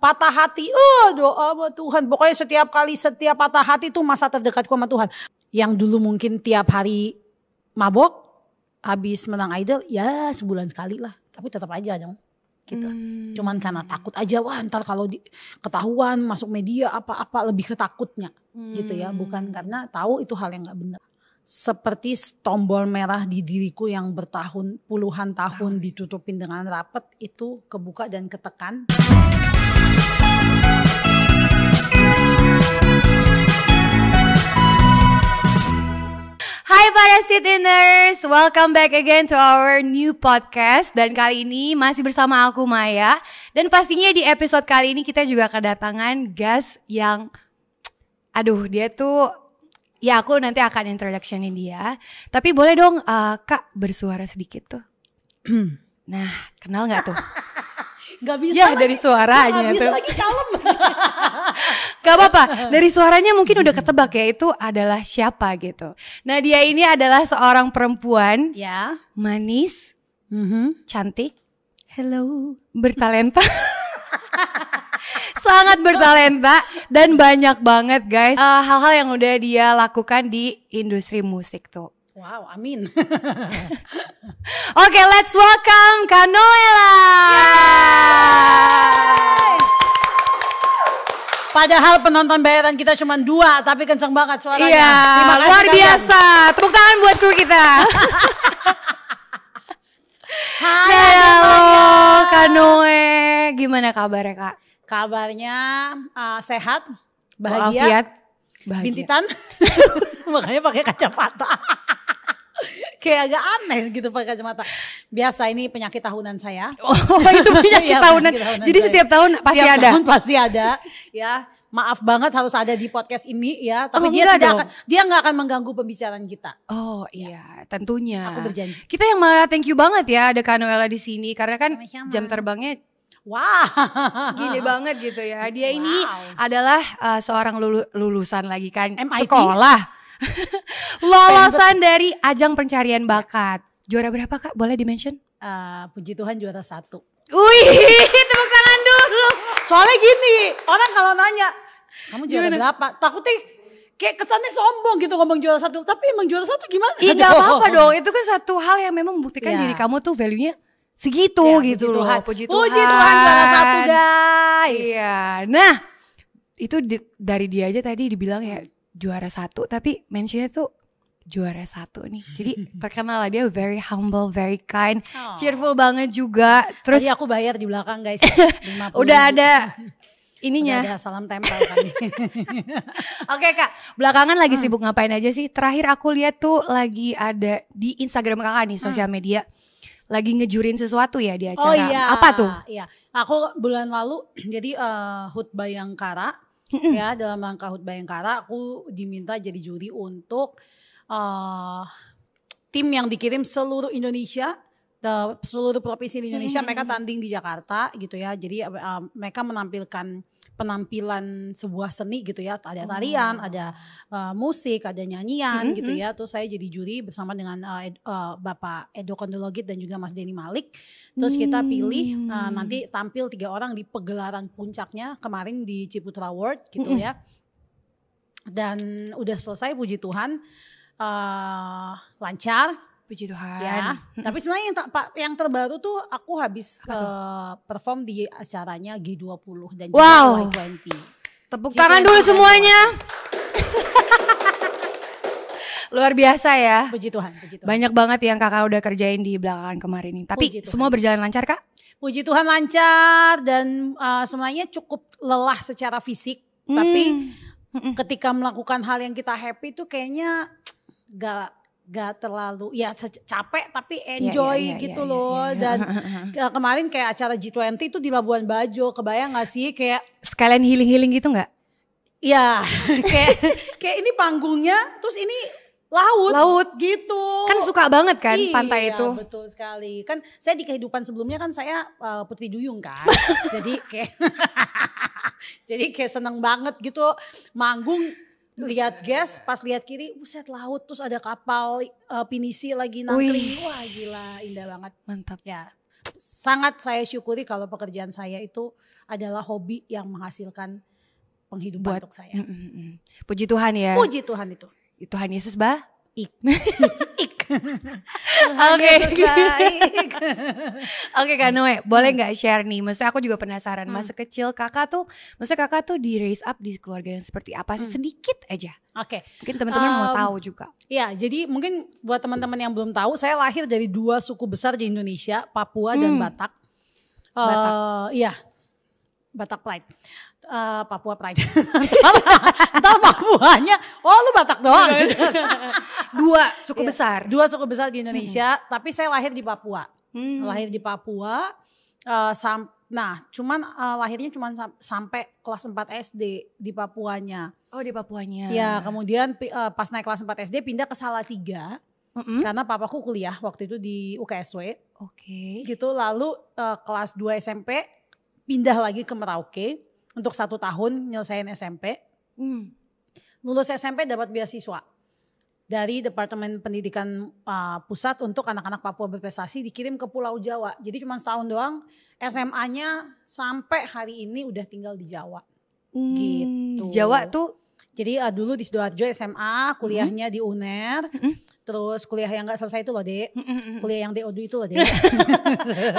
patah hati, doa sama Tuhan. Pokoknya setiap patah hati itu masa terdekatku sama Tuhan. Yang dulu mungkin tiap hari mabok, habis menang Idol, ya sebulan sekali lah. Tapi tetap aja dong. Gitu. Cuman karena takut aja, wah ntar kalau ketahuan masuk media apa-apa, lebih ketakutnya gitu ya. Bukan karena tahu itu hal yang gak benar. Seperti tombol merah di diriku yang puluhan tahun ditutupin dengan rapat, itu kebuka dan ketekan. Hai para Sit-Inners, welcome back again to our new podcast. Dan kali ini masih bersama aku Maya. Dan pastinya di episode kali ini kita juga kedatangan guest yang dia tuh, ya aku nanti akan introductionin dia. Tapi boleh dong Kak bersuara sedikit tuh. Nah, kenal gak tuh? Gak bisa ya, lagi, dari suaranya gak bisa tuh. lagi kalem. Gak apa-apa, dari suaranya mungkin udah ketebak ya itu adalah siapa gitu. Nah dia ini adalah seorang perempuan Ya, manis, cantik, hello, bertalenta. Sangat bertalenta dan banyak banget guys hal-hal yang udah dia lakukan di industri musik tuh. wow, amin. Oke, let's welcome Kak Noella. Padahal penonton bayaran kita cuma 2, tapi kenceng banget suaranya. Iya, luar biasa. Tepuk tangan buat kru kita. Hai, halo Kak Noe, gimana kabarnya Kak? Kabarnya sehat, Walafiat, bahagia, bintitan. Makanya pakai kacamata. Kayak agak aneh gitu pakai kacamata. Biasa, ini penyakit tahunan saya. Oh, itu penyakit tahunan. Jadi saya. setiap tahun pasti setiap ada. Tahun pasti ada. Ya, maaf banget harus ada di podcast ini ya. Tapi dia nggak akan mengganggu pembicaraan kita. Oh iya, tentunya. Aku berjanji. Kita yang malah thank you banget ya ada Kak Noella di sini karena kan Sama-sama. jam terbangnya Wah, gini banget gitu ya. Dia ini adalah seorang lulusan lagi kan MIT. Sekolah. Lolosan dari ajang pencarian bakat. Juara berapa Kak? Boleh di-mention? Puji Tuhan juara 1. Wih, tepuk tangan dulu. Soalnya gini, orang kalau nanya, kamu juara berapa? Takutnya kayak kesannya sombong gitu ngomong juara 1. Tapi emang juara 1 gimana? Iya gak apa-apa dong, itu kan satu hal yang memang membuktikan diri kamu tuh value-nya segitu ya, gitu loh. Puji Tuhan. Puji Tuhan juara 1 guys. Iya, nah itu dari dia aja tadi dibilang ya juara 1, tapi mentionnya tuh juara 1 nih. Jadi terkenal lah dia very humble, very kind, cheerful banget juga. Terus tadi aku bayar di belakang guys. udah ada ininya. Udah ada salam tempel kan. Oke Kak, belakangan lagi sibuk ngapain aja sih? Terakhir aku lihat tuh lagi ada di Instagram Kakak nih, sosial media. Lagi ngejurin sesuatu ya di acara. Oh iya. Apa tuh? Iya. Aku bulan lalu jadi HUT Bayangkara. Ya, dalam rangka HUT Bayangkara aku diminta jadi juri untuk tim yang dikirim seluruh Indonesia, seluruh provinsi di Indonesia. Mereka tanding di Jakarta gitu ya. Jadi mereka menampilkan penampilan sebuah seni gitu ya. Ada tarian, ada musik, ada nyanyian gitu ya. Terus saya jadi juri bersama dengan Bapak Edo Kondologit dan juga Mas Denny Malik. Terus kita pilih nanti tampil 3 orang di pegelaran puncaknya kemarin di Ciputra World gitu ya. Dan udah selesai, puji Tuhan, lancar. Puji Tuhan. Ya. Tapi sebenarnya yang terbaru tuh aku habis perform di acaranya G20 dan juga Y20. Tepuk tangan dulu semuanya. Luar biasa ya. Puji Tuhan, puji Tuhan. Banyak banget yang Kakak udah kerjain di belakangan kemarin ini. Tapi semua berjalan lancar Kak? Puji Tuhan lancar dan sebenarnya cukup lelah secara fisik. Tapi ketika melakukan hal yang kita happy tuh kayaknya gak terlalu ya capek tapi enjoy gitu loh. Dan kemarin kayak acara G20 itu di Labuan Bajo, kebayang gak sih kayak sekalian healing gitu gak? Iya, kayak ini panggungnya terus ini laut gitu. Kan suka banget kan pantai itu. Iya betul sekali. Kan saya di kehidupan sebelumnya kan saya putri duyung kan. jadi kayak seneng banget gitu manggung. Lihat pas lihat kiri, buset laut, terus ada kapal pinisi lagi nangkring. Wah gila, indah banget. Mantap. Ya, sangat saya syukuri kalau pekerjaan saya itu adalah hobi yang menghasilkan penghidupan untuk saya. Puji Tuhan ya. Puji Tuhan itu. Tuhan Yesus baik. Oke. Oke Kak Noe, boleh gak share nih? Maksudnya aku juga penasaran masa kecil kakak tuh di raise up di keluarga yang seperti apa sih? Sedikit aja. Oke. Mungkin teman-teman mau tahu juga. Iya, jadi mungkin buat teman-teman yang belum tahu, saya lahir dari 2 suku besar di Indonesia, Papua dan Batak. Iya, Batak Pride. Papua Pride. Entar Papuanya, lu Batak doang. 2 suku besar. 2 suku besar di Indonesia, tapi saya lahir di Papua. Lahir di Papua, lahirnya cuman sampai kelas 4 SD di Papuanya. Oh di Papuanya. Ya, kemudian pas naik kelas 4 SD pindah ke Salatiga. Karena papaku kuliah waktu itu di UKSW. Oke. Gitu, lalu kelas 2 SMP pindah lagi ke Merauke untuk 1 tahun nyelesain SMP. Lulus SMP dapat beasiswa dari Departemen Pendidikan Pusat untuk anak-anak Papua berprestasi, dikirim ke Pulau Jawa. Jadi cuma setahun doang, SMA-nya sampai hari ini udah tinggal di Jawa. Gitu. Jawa tuh? Jadi dulu di Sidoarjo SMA, kuliahnya di UNER. Terus kuliah yang gak selesai itu loh Dek. Kuliah yang DO itu loh Dek.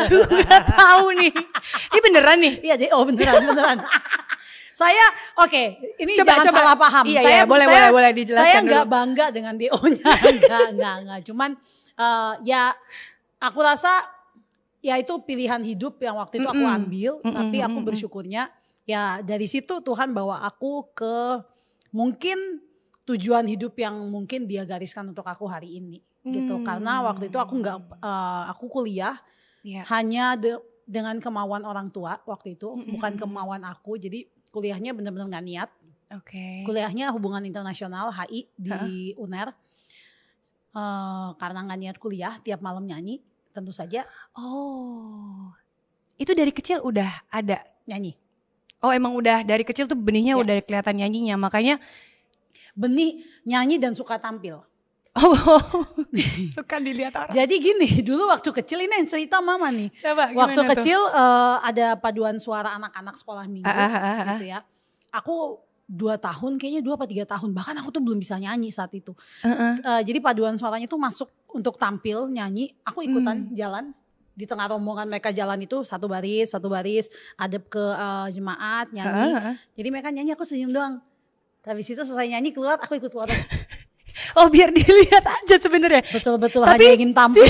Udah tahu nih. Ini beneran nih? Iya DO beneran. Saya ini jangan salah paham. Iya, boleh dijelaskan. Saya nggak bangga dengan DO-nya, enggak. Cuman ya aku rasa ya itu pilihan hidup yang waktu itu aku ambil. Tapi aku bersyukurnya ya dari situ Tuhan bawa aku ke mungkin tujuan hidup yang mungkin Dia gariskan untuk aku hari ini, gitu. Karena waktu itu aku kuliah hanya dengan kemauan orang tua waktu itu, bukan kemauan aku. Jadi kuliahnya benar-benar gak niat. Kuliahnya hubungan internasional HI di UNER. Karena gak niat kuliah, tiap malam nyanyi tentu saja. Oh, itu dari kecil udah ada nyanyi? Oh emang udah dari kecil tuh benihnya udah kelihatan nyanyinya, makanya benih nyanyi dan suka tampil. Suka dilihat orang. Jadi gini, dulu waktu kecil ini yang cerita mama nih. Coba, waktu kecil ada paduan suara anak-anak sekolah minggu gitu ya. Aku 2 tahun kayaknya 2 apa 3 tahun, bahkan aku tuh belum bisa nyanyi saat itu. Jadi paduan suaranya tuh masuk untuk tampil nyanyi, aku ikutan jalan. Di tengah rombongan mereka jalan itu satu baris adep ke jemaat nyanyi. Jadi mereka nyanyi, aku senyum doang. Habis itu selesai nyanyi keluar, aku ikut keluar. Oh biar dilihat aja sebenarnya. Betul hanya ingin tampil.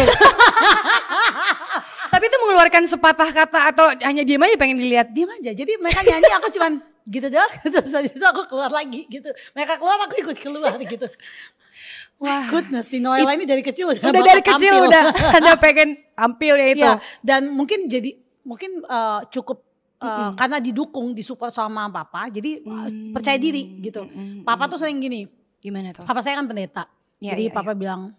Tapi itu mengeluarkan sepatah kata atau hanya diam aja pengen dilihat? Diam aja. Jadi mereka nyanyi, aku cuman gitu doang. Terus habis itu aku keluar lagi gitu. Mereka keluar, aku ikut keluar gitu. Wah, goodness, si Noella ini dari kecil udah dari kecil udah ada pengen tampil ya itu. Ya, dan mungkin cukup karena disupport sama papa, jadi percaya diri gitu. Papa tuh sering gini. Gimana tuh? Papa saya kan pendeta. Jadi papa bilang,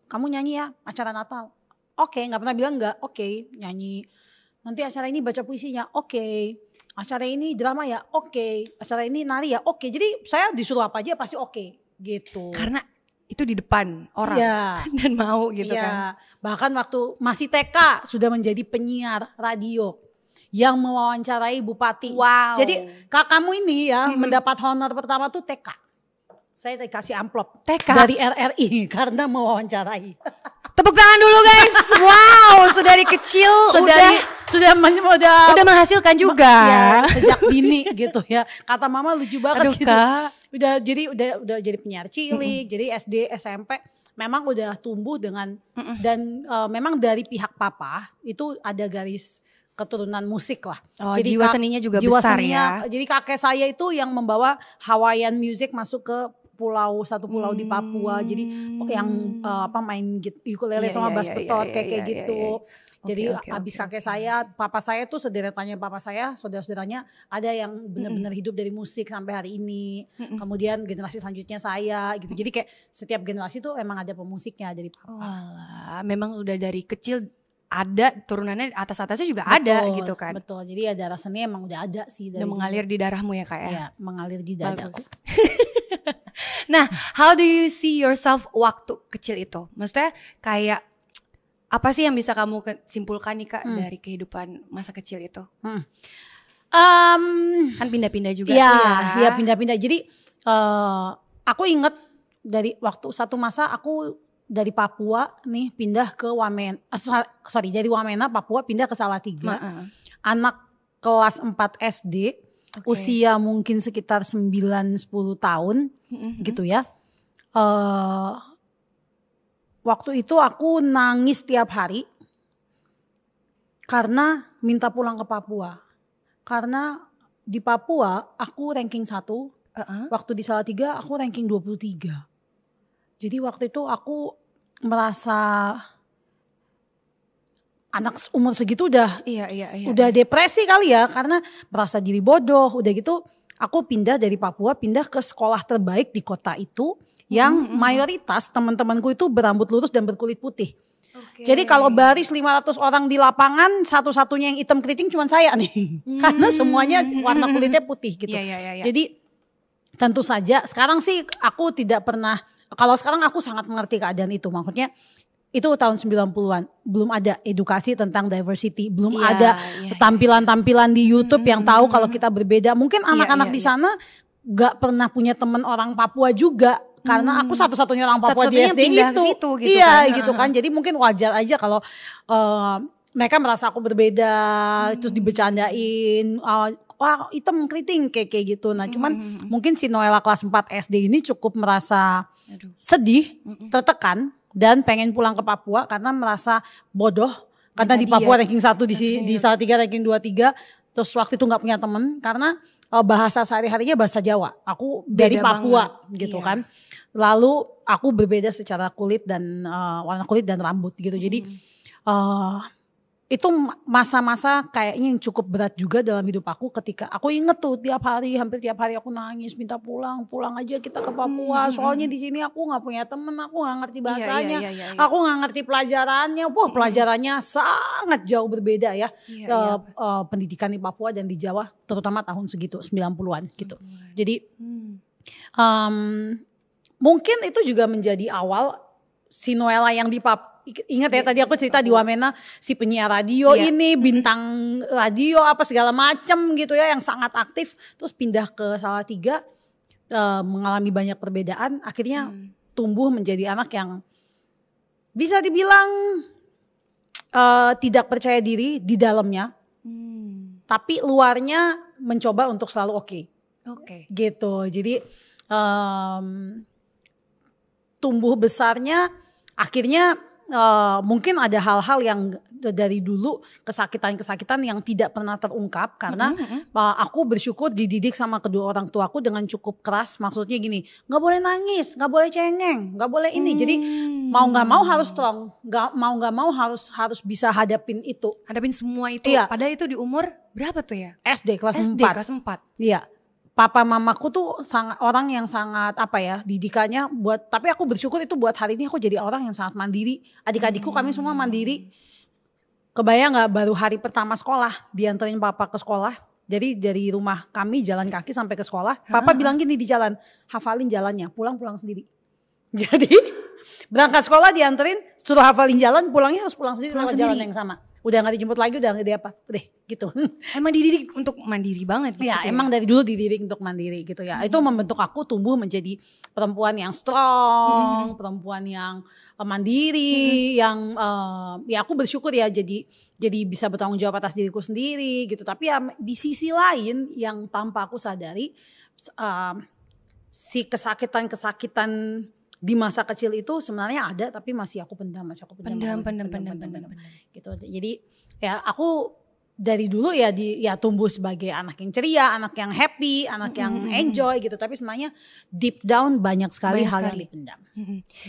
kamu nyanyi ya acara Natal. Oke, gak pernah bilang enggak. Oke, nyanyi. Nanti acara ini baca puisinya. Oke. Acara ini drama ya. Oke. Acara ini nari ya. Oke. Jadi saya disuruh apa aja pasti oke gitu. Karena itu di depan orang dan mau gitu kan. Bahkan waktu masih TK sudah menjadi penyiar radio yang mewawancarai bupati. Wow. Jadi kakakmu ini ya mendapat honor pertama tuh TK. Saya dikasih amplop TK dari RRI karena mewawancarai. Tepuk tangan dulu guys. Wow, sudah dari kecil sudah menghasilkan juga. Ya, sejak dini gitu ya. Kata mama lucu banget. Aduh, gitu. Kak. Udah jadi penyiar cilik, jadi SD, SMP memang udah tumbuh dengan dan memang dari pihak papa itu ada garis keturunan musik lah. Oh, jadi jiwa seninya juga besar ya. Jadi kakek saya itu yang membawa Hawaiian music masuk ke satu pulau di Papua. Jadi yang main ukulele sama bass betot kayak gitu. Jadi abis kakek saya, papa saya tuh sederetannya papa saya, saudara-saudaranya ada yang benar-benar hidup dari musik sampai hari ini. Kemudian generasi selanjutnya saya gitu. Jadi kayak setiap generasi tuh emang ada pemusiknya dari papa. Memang udah dari kecil ada, turunannya atas-atasnya juga ada gitu kan. Betul, jadi ya darah seni emang udah ada sih. Udah mengalir di darahmu ya Kak ya? Iya, mengalir di dadaku. Nah, how do you see yourself waktu kecil itu? Maksudnya kayak Apa sih yang bisa kamu simpulkan nih Kak dari kehidupan masa kecil itu? Kan pindah-pindah juga tuh ya. Iya pindah-pindah. Jadi aku inget dari waktu satu masa aku dari Papua nih pindah ke Wamena. Dari Wamena Papua pindah ke Salatiga. Anak kelas 4 SD, usia mungkin sekitar 9-10 tahun gitu ya. Waktu itu aku nangis tiap hari karena minta pulang ke Papua. Karena di Papua aku ranking 1, waktu di Salatiga aku ranking 23. Jadi waktu itu aku merasa anak umur segitu udah depresi kali ya, karena merasa diri bodoh. Udah gitu aku pindah dari Papua, pindah ke sekolah terbaik di kota itu yang mayoritas teman-temanku itu berambut lurus dan berkulit putih. Jadi kalau baris 500 orang di lapangan, satu-satunya yang hitam keriting cuma saya nih. Karena semuanya warna kulitnya putih gitu. Jadi tentu saja sekarang sih aku tidak pernah, kalau sekarang aku sangat mengerti keadaan itu. Maksudnya itu tahun 90-an, belum ada edukasi tentang diversity, belum ada tampilan-tampilan di YouTube yang tahu kalau kita berbeda. Mungkin anak-anak di sana gak pernah punya teman orang Papua juga. Karena aku satu-satunya orang Papua di SD itu. Gitu kan. Jadi mungkin wajar aja kalau mereka merasa aku berbeda, terus dibecandain, wah hitam keriting kayak gitu. Nah cuman mungkin si Noella kelas 4 SD ini cukup merasa sedih, tertekan dan pengen pulang ke Papua karena merasa bodoh. Karena di Papua ranking 1, di Salatiga ranking 23, terus waktu itu gak punya temen karena bahasa sehari-harinya bahasa Jawa. Aku dari Papua gitu kan. Lalu aku berbeda secara kulit dan warna kulit dan rambut gitu. Jadi itu masa-masa kayaknya yang cukup berat juga dalam hidup aku, ketika aku inget tuh hampir tiap hari aku nangis minta pulang aja kita ke Papua. Soalnya di sini aku nggak punya temen, aku nggak ngerti bahasanya, aku nggak ngerti pelajarannya. Pelajarannya sangat jauh berbeda ya. Pendidikan di Papua dan di Jawa, terutama tahun segitu 90-an gitu. Jadi mungkin itu juga menjadi awal si Noella yang di ingat ya tadi aku cerita di Wamena, si penyiar radio ini, bintang radio apa segala macam gitu ya, yang sangat aktif, terus pindah ke Salatiga, mengalami banyak perbedaan, akhirnya tumbuh menjadi anak yang bisa dibilang tidak percaya diri di dalamnya, tapi luarnya mencoba untuk selalu oke. Gitu. Jadi tumbuh besarnya akhirnya mungkin ada hal-hal yang dari dulu, kesakitan-kesakitan yang tidak pernah terungkap karena aku bersyukur dididik sama kedua orang tuaku dengan cukup keras. Maksudnya gini, gak boleh nangis, gak boleh cengeng, gak boleh ini. Jadi mau gak mau harus strong, mau gak mau harus bisa hadapin itu. Hadapin semua itu, padahal itu di umur berapa tuh ya? SD kelas 4. Kelas 4. Iya. Papa mamaku tuh sangat orang yang sangat didikannya buat, tapi aku bersyukur itu buat hari ini aku jadi orang yang sangat mandiri. Adik-adikku kami semua mandiri. Kebayang gak baru hari pertama sekolah dianterin papa ke sekolah. Jadi dari rumah kami jalan kaki sampai ke sekolah. Papa bilang gini di jalan, hafalin jalannya, pulang sendiri. Jadi berangkat sekolah dianterin, suruh hafalin jalan, pulangnya harus pulang sendiri lewat jalan yang sama. Udah gak dijemput lagi, udah gak apa, udah gitu. Emang dididik untuk mandiri banget gitu ya? Emang dari dulu dididik untuk mandiri gitu ya. Itu membentuk aku tumbuh menjadi perempuan yang strong, perempuan yang mandiri, yang ya aku bersyukur ya jadi bisa bertanggung jawab atas diriku sendiri gitu. Tapi ya di sisi lain yang tanpa aku sadari, si kesakitan di masa kecil itu sebenarnya ada, tapi masih aku pendam. Gitu. Jadi ya aku dari dulu ya tumbuh sebagai anak yang ceria, anak yang happy, anak yang enjoy gitu. Tapi sebenarnya deep down banyak sekali hal yang dipendam.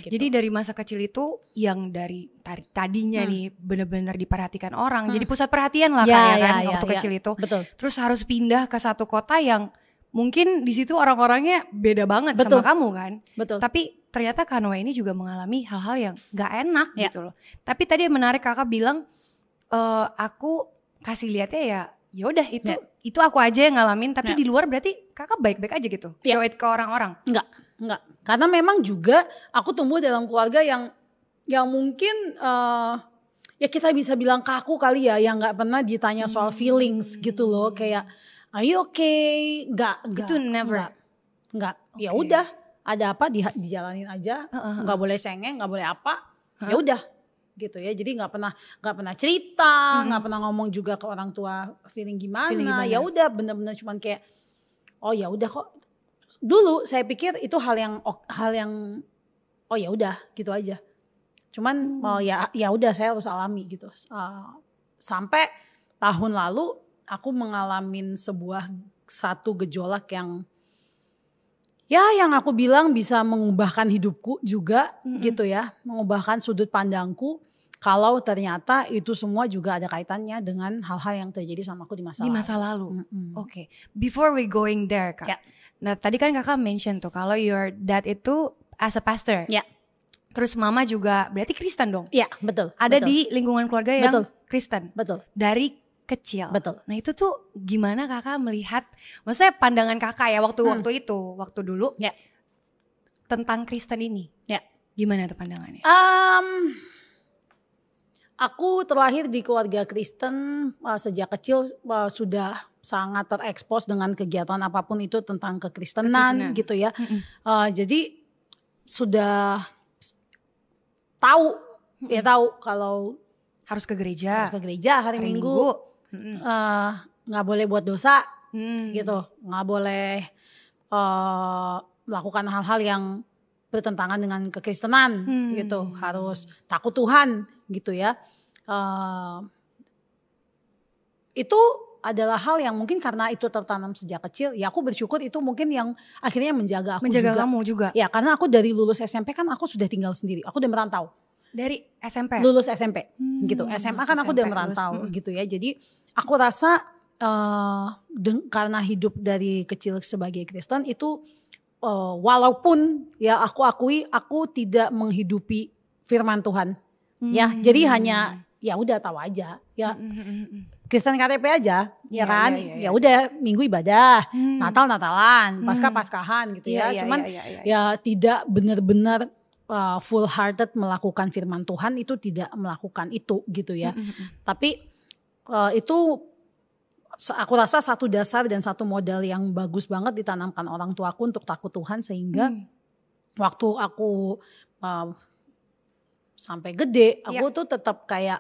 Gitu. Jadi dari masa kecil itu yang dari tadinya nih benar-benar diperhatikan orang, jadi pusat perhatian lah waktu kecil itu. Betul. Terus harus pindah ke satu kota yang mungkin di situ orang-orangnya beda banget sama kamu kan. Betul. Tapi ternyata Kak Noe ini juga mengalami hal-hal yang gak enak gitu loh. Tapi tadi yang menarik kakak bilang, aku kasih lihatnya ya udah itu aku aja yang ngalamin. Tapi di luar berarti kakak baik-baik aja gitu. Show it ke orang-orang. Enggak. Karena memang juga aku tumbuh dalam keluarga yang mungkin ya kita bisa bilang kaku kali ya, yang nggak pernah ditanya soal feelings gitu loh, kayak are you okay? Nggak. Itu never. Nggak. Okay. Ya udah, ada apa dijalanin aja, nggak boleh cengeng, nggak boleh apa, ya udah gitu ya. Jadi nggak pernah cerita, nggak pernah ngomong juga ke orang tua feeling gimana. Ya udah, bener-bener cuman kayak oh ya udah kok. Dulu saya pikir itu hal yang oh ya udah gitu aja. Cuman oh ya udah saya harus alami gitu. Sampai tahun lalu aku mengalami satu gejolak yang aku bilang bisa mengubahkan hidupku juga gitu ya, mengubahkan sudut pandangku. Kalau ternyata itu semua juga ada kaitannya dengan hal-hal yang terjadi sama aku di masa lalu. Oke. Before we going there, Kak. Nah, tadi kan Kakak mention tuh kalau your dad itu as a pastor. Ya. Terus mama juga berarti Kristen dong? Iya, betul. Ada di lingkungan keluarga yang Kristen? Betul. Dari kecil? Betul. Nah itu tuh gimana Kakak melihat, maksudnya pandangan Kakak ya waktu dulu tentang Kristen ini? Ya. Gimana tuh pandangannya? Aku terlahir di keluarga Kristen, sejak kecil sudah sangat terekspos dengan kegiatan apapun itu tentang kekristenan gitu ya. Jadi sudah tahu kalau harus ke gereja hari Minggu. Nggak boleh buat dosa gitu, nggak boleh melakukan hal-hal yang bertentangan dengan kekristenan gitu, harus takut Tuhan gitu ya. Itu adalah hal yang mungkin karena itu tertanam sejak kecil, ya aku bersyukur itu mungkin yang akhirnya menjaga kamu juga. Ya karena aku dari lulus SMP kan aku sudah tinggal sendiri, aku udah merantau. Dari SMP? Lulus SMP gitu, SMA kan aku udah merantau gitu ya. Jadi aku rasa karena hidup dari kecil sebagai Kristen itu walaupun ya aku akui aku tidak menghidupi firman Tuhan ya, jadi hanya ya udah tahu aja ya. Kristen KTP aja, ya kan? Ya udah Minggu ibadah, Natal-Natalan, Paskah-Paskahan gitu ya. Cuman ya tidak benar-benar full hearted melakukan firman Tuhan, itu tidak melakukan itu gitu ya. Tapi itu aku rasa satu dasar dan satu modal yang bagus banget ditanamkan orang tuaku untuk takut Tuhan, sehingga waktu aku sampai gede, aku tuh tetap kayak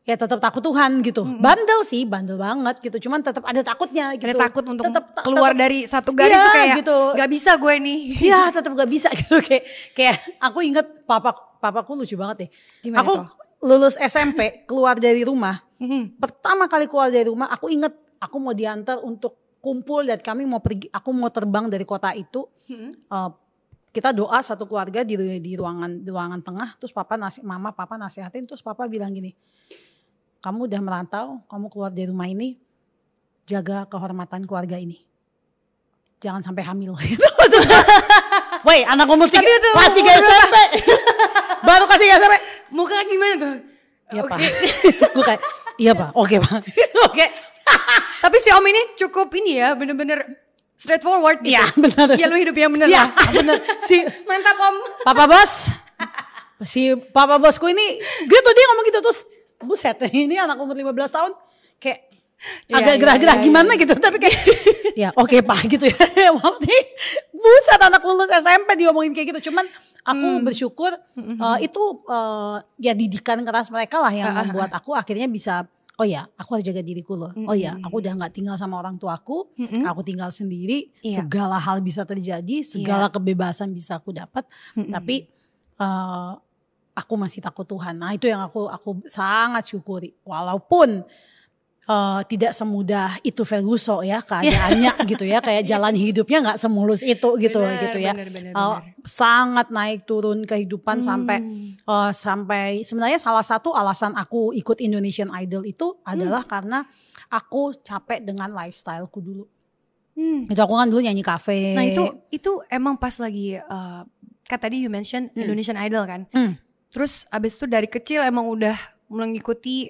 ya tetap takut Tuhan gitu. Bandel banget gitu. Cuman tetap ada takutnya gitu. Ada takut untuk keluar dari satu garis tuh kayak gitu. Gak bisa gue nih. Iya tetap gak bisa gitu. Kayak aku inget papaku lucu banget deh. Gimana aku tuh? Lulus SMP keluar dari rumah. Pertama kali keluar dari rumah aku inget aku mau diantar untuk kumpul dan kami mau pergi. Aku mau terbang dari kota itu. Kita doa satu keluarga di ruangan tengah. Terus papa nasihatin. Terus papa bilang gini, kamu udah merantau, kamu keluar dari rumah ini, jaga kehormatan keluarga ini. Jangan sampai hamil. Woi, anak umur kelas 3 SMP. Baru kelas 3 SMP. Muka gimana tuh? Iya Pak. Gue kayak, iya Pak, oke Pak. Oke. Tapi si Om ini cukup ini ya, bener-bener straightforward gitu. Iya benar. Iya lu hidup yang bener lah. Iya bener. Mantap Om. Papa bos. Si papa bosku ini gitu, dia ngomong gitu terus. Buset, ini anak umur 15 tahun kayak agak gerah-gerah gimana gitu, tapi kayak ya oke Pak gitu ya. Buset, anak lulus SMP diomongin kayak gitu. Cuman aku bersyukur itu ya didikan keras mereka lah yang membuat aku akhirnya bisa, oh ya aku harus jaga diriku loh. Oh ya aku udah gak tinggal sama orang tuaku, aku tinggal sendiri. Segala hal bisa terjadi, segala kebebasan bisa aku dapat, tapi aku masih takut Tuhan. Nah itu yang aku sangat syukuri. Walaupun tidak semudah itu Ferguson ya keadaannya gitu ya. Kayak jalan hidupnya gak semulus itu gitu ya. Bener. Sangat naik turun kehidupan sampai sebenarnya salah satu alasan aku ikut Indonesian Idol itu adalah karena aku capek dengan lifestyleku dulu. Itu aku kan dulu nyanyi kafe. Nah itu emang pas lagi kan tadi you mention Indonesian Idol kan. Terus abis itu dari kecil emang udah mengikuti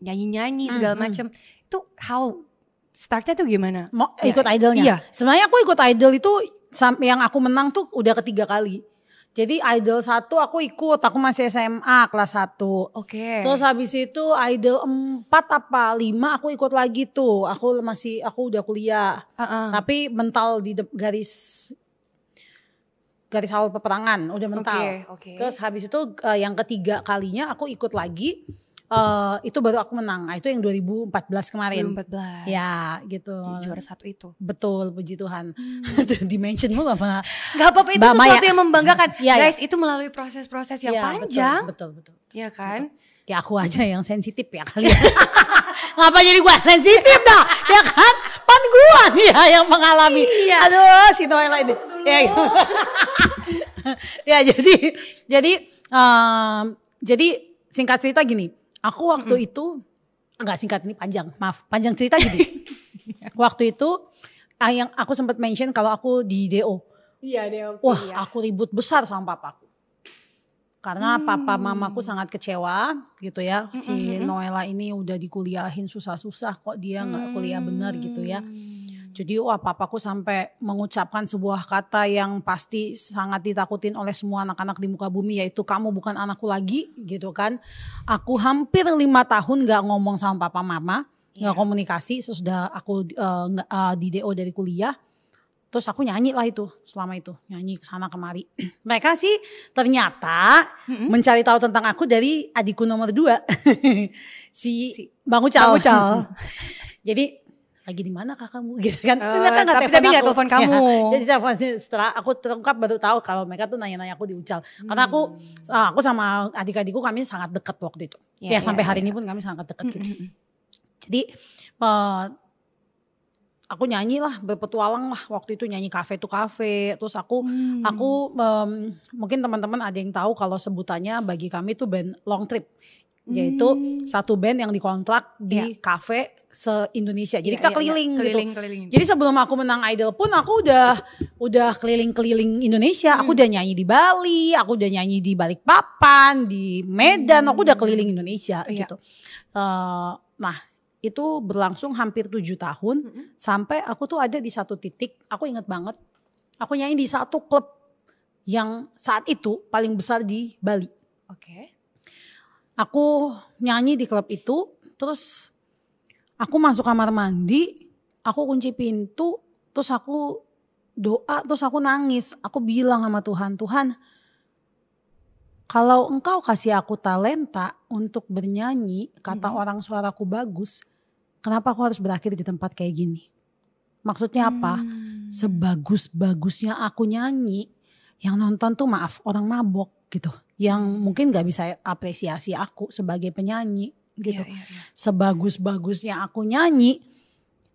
nyanyi-nyanyi segala macam. Itu how startnya tuh gimana? Ikut idolnya? Iya. Sebenarnya aku ikut idol itu yang aku menang tuh udah ketiga kali. Jadi Idol 1 aku ikut, aku masih SMA kelas 1. Oke. Terus habis itu Idol 4 apa 5 aku ikut lagi tuh. Aku udah kuliah. Tapi mental di garis awal peperangan, udah mental. Oke. Terus habis itu yang ketiga kalinya aku ikut lagi. Itu baru aku menang. Nah, itu yang 2014 kemarin. 2014. Ya, gitu. Juara 1 itu. Betul, puji Tuhan. Dimension mulu sama. Gak apa-apa, itu sesuatu yang membanggakan. Ya, guys, itu melalui proses-proses yang panjang. Betul. Iya kan? Betul. Ya aku aja yang sensitif ya kali. Ngapa jadi gua sensitif dah? Ya kan? Pan gua nih ya yang mengalami. Iya. Aduh, si Noella ini. Ya, jadi singkat cerita gini. Aku waktu itu, enggak singkat ini panjang, maaf. Panjang cerita gini. Waktu itu yang aku sempat mention kalau aku di DO. Iya, DO. Wah, aku ribut besar sama papaku. Karena papa mamaku sangat kecewa gitu ya. Si Noella ini udah dikuliahin susah-susah kok dia gak kuliah bener gitu ya. Jadi papaku sampai mengucapkan sebuah kata yang pasti sangat ditakutin oleh semua anak-anak di muka bumi, yaitu kamu bukan anakku lagi gitu kan. Aku hampir 5 tahun gak ngomong sama papa mama, gak komunikasi sesudah aku di DO dari kuliah. Terus aku nyanyi lah itu selama itu, nyanyi kesana kemari. Mereka sih ternyata mencari tahu tentang aku dari adikku nomor 2 si Bang Ucal. Jadi lagi di mana kakakmu gitu kan. Tapi gak telepon kamu. Ya, jadi telepon setelah aku terungkap baru tahu kalau mereka tuh nanya-nanya aku di Ucal. Karena aku sama adik-adikku kami sangat dekat waktu itu. Ya sampai hari ini pun kami sangat dekat gitu. Jadi aku nyanyi lah, berpetualang lah waktu itu, nyanyi kafe to kafe. Terus aku mungkin teman-teman ada yang tahu kalau sebutannya bagi kami itu band long trip. Yaitu satu band yang dikontrak di kafe se-Indonesia. Jadi kita keliling gitu. Jadi sebelum aku menang Idol pun aku udah keliling-keliling Indonesia. Aku udah nyanyi di Bali, aku udah nyanyi di Balikpapan, di Medan, aku udah keliling Indonesia gitu. Nah, itu berlangsung hampir 7 tahun sampai aku tuh ada di satu titik, aku inget banget. Aku nyanyi di satu klub yang saat itu paling besar di Bali. Oke. Aku nyanyi di klub itu, terus aku masuk kamar mandi, aku kunci pintu, terus aku doa, terus aku nangis. Aku bilang sama Tuhan, Tuhan, kalau Engkau kasih aku talenta untuk bernyanyi, kata orang suaraku bagus, kenapa aku harus berakhir di tempat kayak gini? Maksudnya apa? Sebagus-bagusnya aku nyanyi, yang nonton tuh maaf orang mabok gitu. Yang mungkin gak bisa apresiasi aku sebagai penyanyi gitu. Sebagus-bagusnya aku nyanyi,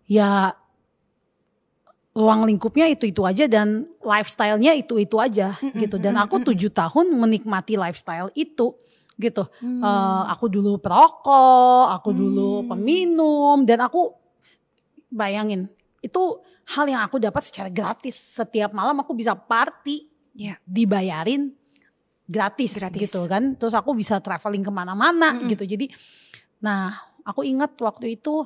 ya ruang lingkupnya itu aja dan lifestyle-nya itu aja gitu. Dan aku 7 tahun menikmati lifestyle itu gitu. Aku dulu perokok, aku dulu peminum, dan aku bayangin itu hal yang aku dapat secara gratis. Setiap malam aku bisa party, dibayarin gratis gitu kan. Terus aku bisa traveling kemana-mana gitu. Jadi nah aku ingat waktu itu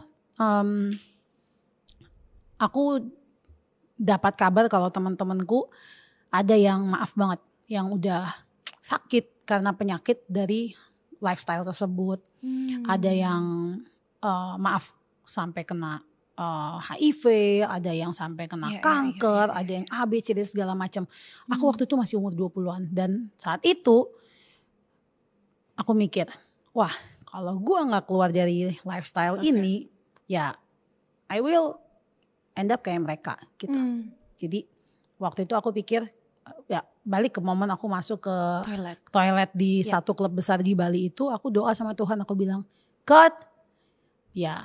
aku dapat kabar kalau teman-temanku ada yang maaf banget, yang udah sakit karena penyakit dari lifestyle tersebut. Ada yang maaf sampai kena HIV, ada yang sampai kena kanker, ada yang A, B, C, D segala macam. Aku waktu itu masih umur 20-an dan saat itu aku mikir, wah kalau gue gak keluar dari lifestyle ini, ya I will end up kayak mereka gitu. Jadi waktu itu aku pikir, ya balik ke momen aku masuk ke toilet di satu klub besar di Bali itu, aku doa sama Tuhan, aku bilang, God, ya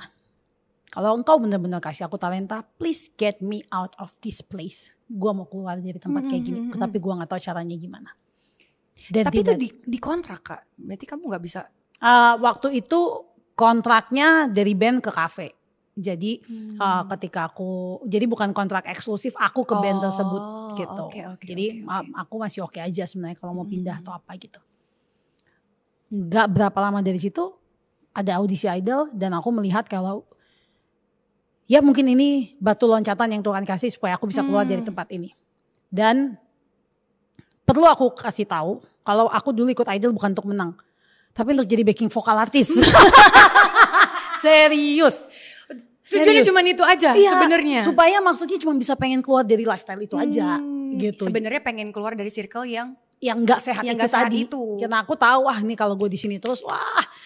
kalau Engkau benar-benar kasih aku talenta, please get me out of this place. Gue mau keluar dari tempat kayak gini, tapi gue gak tahu caranya gimana. Dan tapi itu di kontrak Kak, berarti kamu gak bisa? Waktu itu kontraknya dari band ke kafe. Jadi ketika jadi bukan kontrak eksklusif aku ke band tersebut gitu. Jadi aku masih oke aja sebenarnya kalau mau pindah atau apa gitu. Gak berapa lama dari situ ada audisi Idol dan aku melihat kalau ya mungkin ini batu loncatan yang Tuhan kasih supaya aku bisa keluar dari tempat ini. Dan perlu aku kasih tahu kalau aku dulu ikut Idol bukan untuk menang, tapi untuk jadi backing vokal artis. Serius. Tujuannya cuma itu aja Iya, sebenarnya. supaya maksudnya cuma bisa pengen keluar dari lifestyle itu aja gitu. Sebenarnya pengen keluar dari circle yang nggak sehat yang itu nggak sehat tadi. itu. Karena aku tahu nih kalau gue di sini terus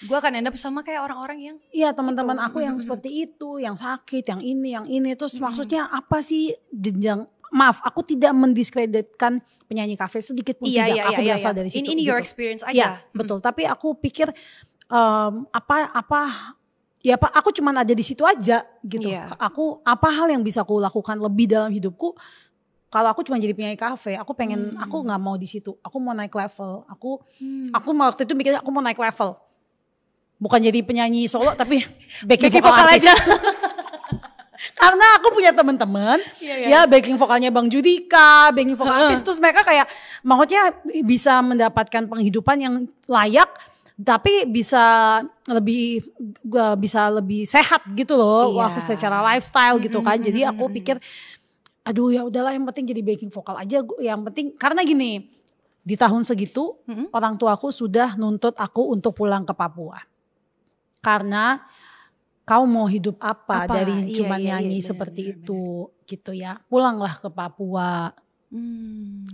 gue akan end up sama kayak orang-orang yang iya teman-teman aku yang seperti itu, yang sakit, yang ini terus maksudnya apa sih jenjang. Maaf, aku tidak mendiskreditkan penyanyi kafe sedikit pun tidak. Aku berasal dari situ. Ini your gitu. experience aja. Iya, betul. Tapi aku pikir ya Pak, aku cuman ada di situ aja gitu. Aku apa hal yang bisa aku lakukan lebih dalam hidupku? Kalau aku cuma jadi penyanyi kafe, aku pengen, aku nggak mau di situ. Aku mau naik level. Aku waktu itu mikirnya aku mau naik level. Bukan jadi penyanyi solo, tapi backing vokal aja. Karena aku punya teman-teman, ya backing vokalnya Bang Judika, backing vokal artis, terus mereka kayak maksudnya bisa mendapatkan penghidupan yang layak. Tapi bisa lebih sehat gitu loh, secara lifestyle gitu kan. Jadi aku pikir, aduh ya udahlah yang penting jadi backing vokal aja. Yang penting karena gini, di tahun segitu orang tuaku sudah nuntut aku untuk pulang ke Papua. Karena kau mau hidup apa dari cuma nyanyi seperti itu gitu ya. Pulanglah ke Papua,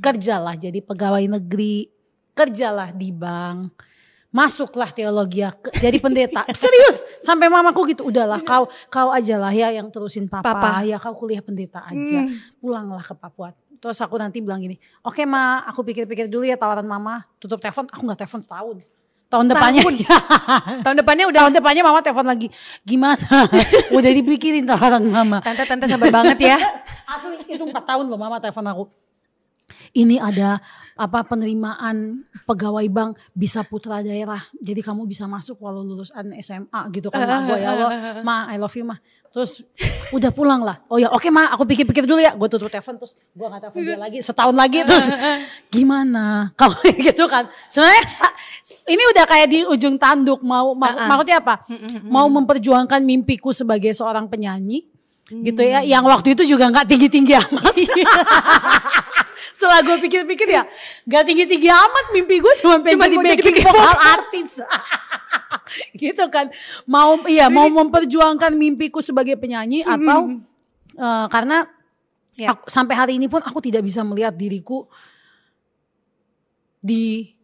kerjalah jadi pegawai negeri, kerjalah di bank. Masuklah teologi jadi pendeta. Serius, sampai mamaku gitu, udahlah kau aja lah ya yang terusin papa. Ya kau kuliah pendeta aja, pulanglah ke Papua. Terus aku nanti bilang gini, oke Ma, aku pikir-pikir dulu ya tawaran mama. Tutup telepon, aku gak telepon setahun. Tahun depannya mama telepon lagi, gimana? Udah dipikirin tawaran mama. Tante sabar banget ya. Asli itu 4 tahun loh mama telepon aku. Ini ada penerimaan pegawai bank bisa putra daerah. Jadi kamu bisa masuk walau lulusan SMA gitu kan. Gue ya Allah, Ma I love you Ma. Terus udah pulang lah. Oh ya oke Ma, aku pikir-pikir dulu ya. Gue tutup telepon terus gue gak telepon dia lagi setahun lagi. Terus gimana? Kamu gitu kan. Sebenarnya ini udah kayak di ujung tanduk. Maksudnya apa? Mau memperjuangkan mimpiku sebagai seorang penyanyi. Gitu ya. Yang waktu itu juga gak tinggi-tinggi amat. Setelah gue pikir-pikir ya gak tinggi-tinggi amat, mimpi gue cuma pengen jadi backing vokal artis. Gitu kan. Mau memperjuangkan mimpiku sebagai penyanyi atau karena sampai hari ini pun aku tidak bisa melihat diriku di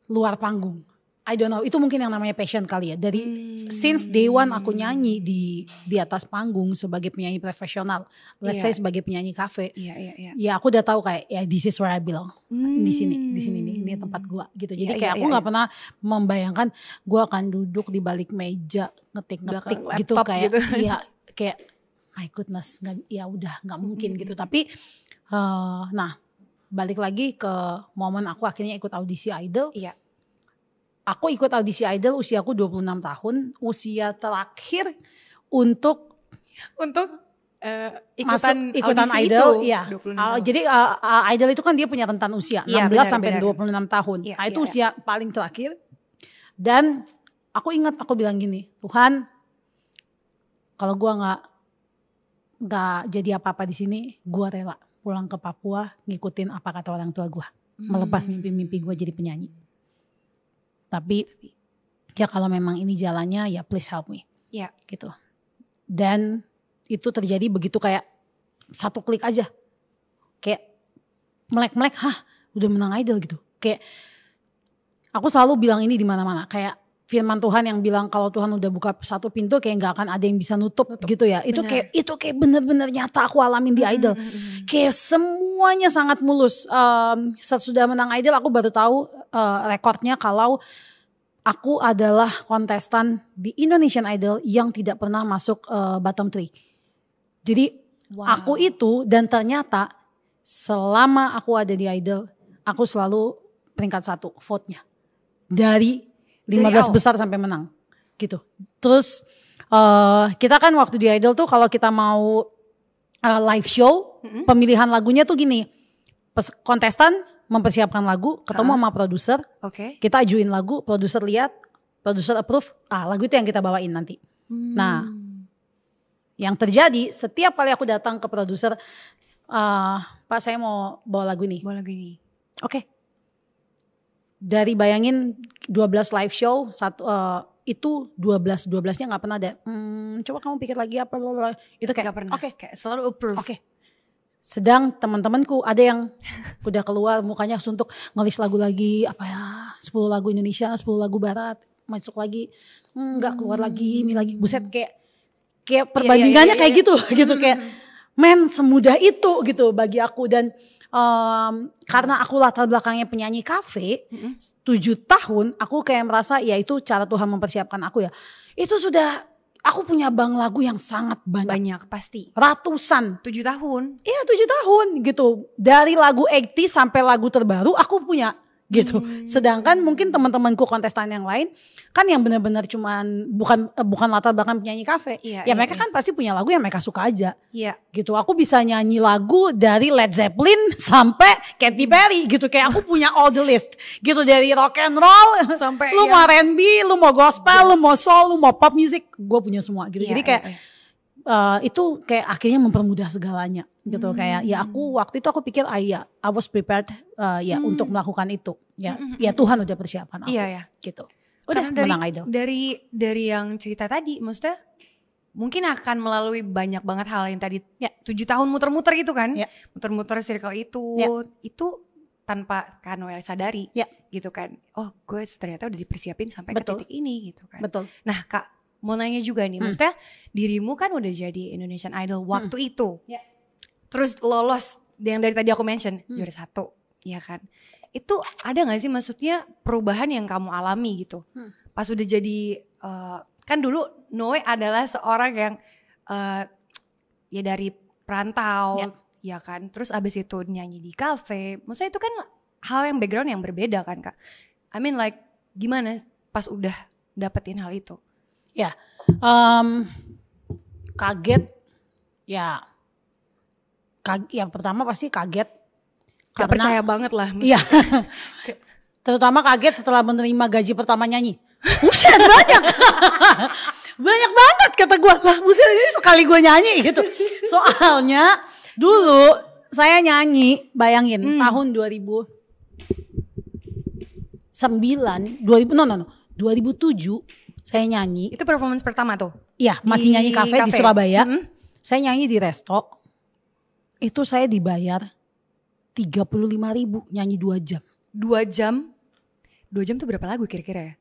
luar panggung. I don't know, itu mungkin yang namanya passion kali ya. Dari since day one aku nyanyi di atas panggung sebagai penyanyi profesional. Let's say sebagai penyanyi kafe. Ya aku udah tahu kayak ya this is where I belong. Di sini nih, ini tempat gua gitu. Jadi kayak aku nggak pernah membayangkan gua akan duduk di balik meja ngetik gitu kayak gitu. Ya kayak my goodness, ya udah nggak mungkin gitu. Tapi nah balik lagi ke momen aku akhirnya ikut audisi Idol. Aku ikut audisi Idol usiaku 26 tahun, usia terakhir untuk ikutan Idol. Iya. Jadi Idol itu kan dia punya rentan usia 16 sampai 26 tahun. Itu usia paling terakhir. Dan aku ingat aku bilang gini, Tuhan, kalau gua nggak jadi apa-apa di sini, gua rela pulang ke Papua ngikutin apa kata orang tua gua, melepas mimpi-mimpi gua jadi penyanyi. Tapi ya kalau memang ini jalannya ya please help me. Gitu. Dan itu terjadi begitu kayak satu klik aja. Kayak melek-melek, udah menang Idol gitu. Kayak aku selalu bilang ini di mana-mana. Kayak firman Tuhan yang bilang kalau Tuhan udah buka satu pintu kayak gak akan ada yang bisa nutup gitu ya. Itu kayak bener-bener nyata aku alamin di Idol. Kayak semuanya sangat mulus. Sesudah menang Idol aku baru tahu rekornya kalau aku adalah kontestan di Indonesian Idol yang tidak pernah masuk bottom 3. Jadi aku itu, dan ternyata selama aku ada di Idol, aku selalu peringkat 1 vote-nya. Dari 15 besar sampai menang gitu. Terus kita kan waktu di Idol tuh kalau kita mau live show, pemilihan lagunya tuh gini. Kontestan mempersiapkan lagu, ketemu sama produser, kita ajuin lagu, produser lihat, produser approve, lagu itu yang kita bawain nanti. Nah, yang terjadi setiap kali aku datang ke produser, Pak saya mau bawa lagu ini. Oke. Dari bayangin 12 live show itu 12-12-nya gak pernah ada. Coba kamu pikir lagi apa. Itu kayak Gak pernah. Kayak selalu approve. Oke. Sedang teman-temanku ada yang udah keluar mukanya suntuk ngelis lagu lagi 10 lagu Indonesia, 10 lagu Barat, masuk lagi nggak keluar lagi, ini lagi buset kayak perbandingannya kayak gitu kayak men semudah itu gitu bagi aku dan karena aku latar belakangnya penyanyi kafe 7 tahun aku kayak merasa ya itu cara Tuhan mempersiapkan aku ya. Itu sudah aku punya bank lagu yang sangat banyak. Banyak pasti. Ratusan. 7 tahun. Iya 7 tahun gitu. Dari lagu 80 sampai lagu terbaru aku punya gitu. Sedangkan mungkin teman-temanku kontestan yang lain kan yang benar-benar cuman bukan latar belakang penyanyi kafe. Iya, ya mereka kan pasti punya lagu yang mereka suka aja. Iya. Gitu. Aku bisa nyanyi lagu dari Led Zeppelin sampai Katy Perry gitu. Kayak aku punya all the list. Gitu dari rock and roll sampai lu mau R&B, lu mau gospel, lu mau soul, lu mau pop music, gue punya semua gitu. Jadi kayak itu kayak akhirnya mempermudah segalanya gitu. Kayak ya aku waktu itu aku pikir I was prepared untuk melakukan itu ya Tuhan udah persiapkan aku gitu. Udah menang Idol. Dari yang cerita tadi maksudnya mungkin akan melalui banyak banget hal yang tadi 7 tahun muter-muter gitu kan, muter-muter circle itu tanpa Kak Noel sadari gitu kan. Oh gue ternyata udah dipersiapin sampai ke titik ini gitu kan. Betul. Nah Kak mau nanya juga nih, maksudnya dirimu kan udah jadi Indonesian Idol waktu itu. Terus lolos yang dari tadi aku mention juara 1, ya kan. Itu ada gak sih maksudnya perubahan yang kamu alami gitu? Pas udah jadi, kan dulu Noe adalah seorang yang ya dari perantau, ya kan. Terus abis itu nyanyi di kafe, maksudnya itu kan hal yang background yang berbeda kan Kak. I mean like gimana pas udah dapetin hal itu? Ya, kaget ya. Yang pertama pasti kaget. Gak percaya banget lah. Iya. Terutama kaget setelah menerima gaji pertama nyanyi. Buset banyak. Banyak banget kata gue. Lah buset ini sekali gue nyanyi gitu. Soalnya dulu saya nyanyi bayangin tahun 2007 saya nyanyi. Itu performance pertama tuh? Iya masih nyanyi kafe di Surabaya. Saya nyanyi di resto. Itu saya dibayar 35.000 nyanyi 2 jam. 2 jam? 2 jam tuh berapa lagu kira-kira ya?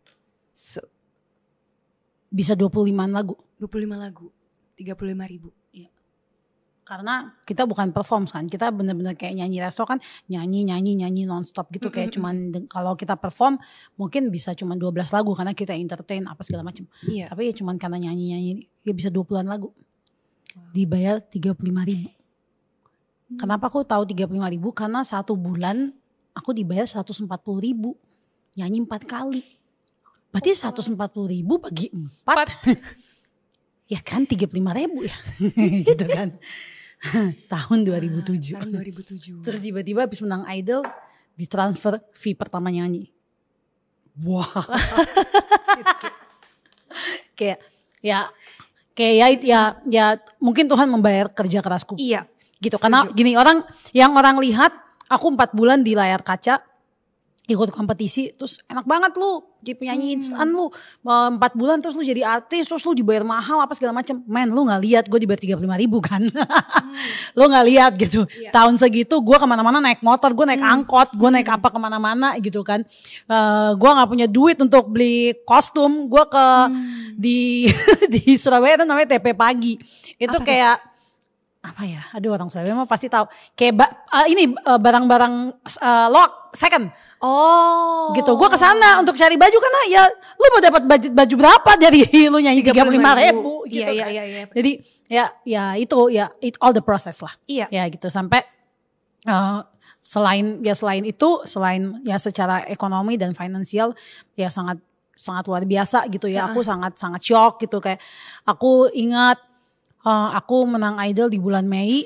Bisa 25 lagu. 25 lagu, 35.000. Iya. Karena kita bukan perform kan, kita benar-benar kayak nyanyi resto kan nyanyi nonstop gitu kayak cuman kalau kita perform mungkin bisa cuman 12 lagu karena kita entertain apa segala macam. Iya. Tapi ya cuman karena nyanyi ya bisa 20-an lagu. Dibayar 35.000. Kenapa aku tahu 35.000? Karena 1 bulan aku dibayar 140.000 nyanyi 4 kali. Berarti 140.000 bagi 4 ya kan 35.000 ya gitu kan. Tahun 2007. Tahun 2007. Terus tiba-tiba habis menang Idol ditransfer fee pertama nyanyi. Wah. Kayak mungkin Tuhan membayar kerja kerasku. Iya. Gitu. Karena gini orang lihat aku 4 bulan di layar kaca ikut kompetisi terus enak banget lu jadi penyanyi instan lu 4 bulan terus lu jadi artis terus lu dibayar mahal apa segala macam. Men lu gak lihat gue dibayar 35.000 kan. Lu gak lihat gitu. Tahun segitu gue kemana-mana naik motor, gue naik angkot, gue naik apa kemana-mana gitu kan. Gue gak punya duit untuk beli kostum. Gue di Surabaya itu namanya TP Pagi. Itu apa kayak apa ya? Aduh orang Surabaya mah pasti tahu. Kayak barang-barang lock second. Oh. Gitu. Gue kesana untuk cari baju karena ya lu mau dapat budget baju berapa dari lu nyanyi 35.000 gitu kan. Iya. Jadi ya itu ya all the process lah. Iya. Ya gitu sampai selain itu selain ya secara ekonomi dan finansial ya sangat luar biasa gitu ya. Aku sangat shock gitu kayak aku ingat aku menang Idol di bulan Mei,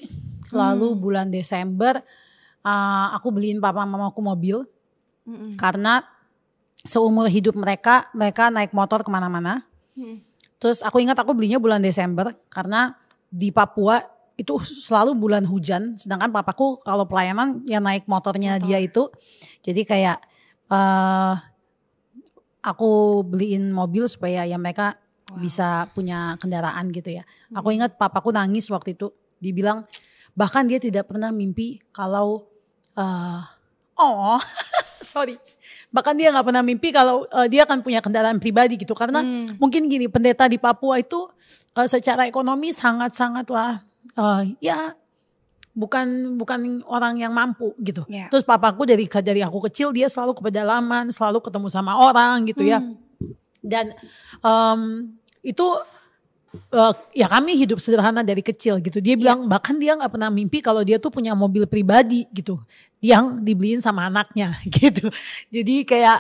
lalu bulan Desember aku beliin papa mamaku mobil karena seumur hidup mereka naik motor kemana-mana. Terus aku ingat aku belinya bulan Desember karena di Papua itu selalu bulan hujan. Sedangkan papaku kalau pelayanan ya naik motornya dia itu. Jadi kayak aku beliin mobil supaya ya mereka bisa punya kendaraan gitu ya. Aku ingat papaku nangis waktu itu. Dibilang bahkan dia tidak pernah mimpi kalau sorry. Bahkan dia gak pernah mimpi kalau dia akan punya kendaraan pribadi gitu. Karena mungkin gini, pendeta di Papua itu secara ekonomi sangat-sangatlah ya bukan orang yang mampu gitu. Yeah. Terus papaku dari aku kecil dia selalu ke pedalaman, selalu ketemu sama orang gitu ya. Dan itu ya kami hidup sederhana dari kecil gitu. Dia bilang bahkan dia gak pernah mimpi kalau dia tuh punya mobil pribadi gitu. Yang dibeliin sama anaknya gitu. Jadi kayak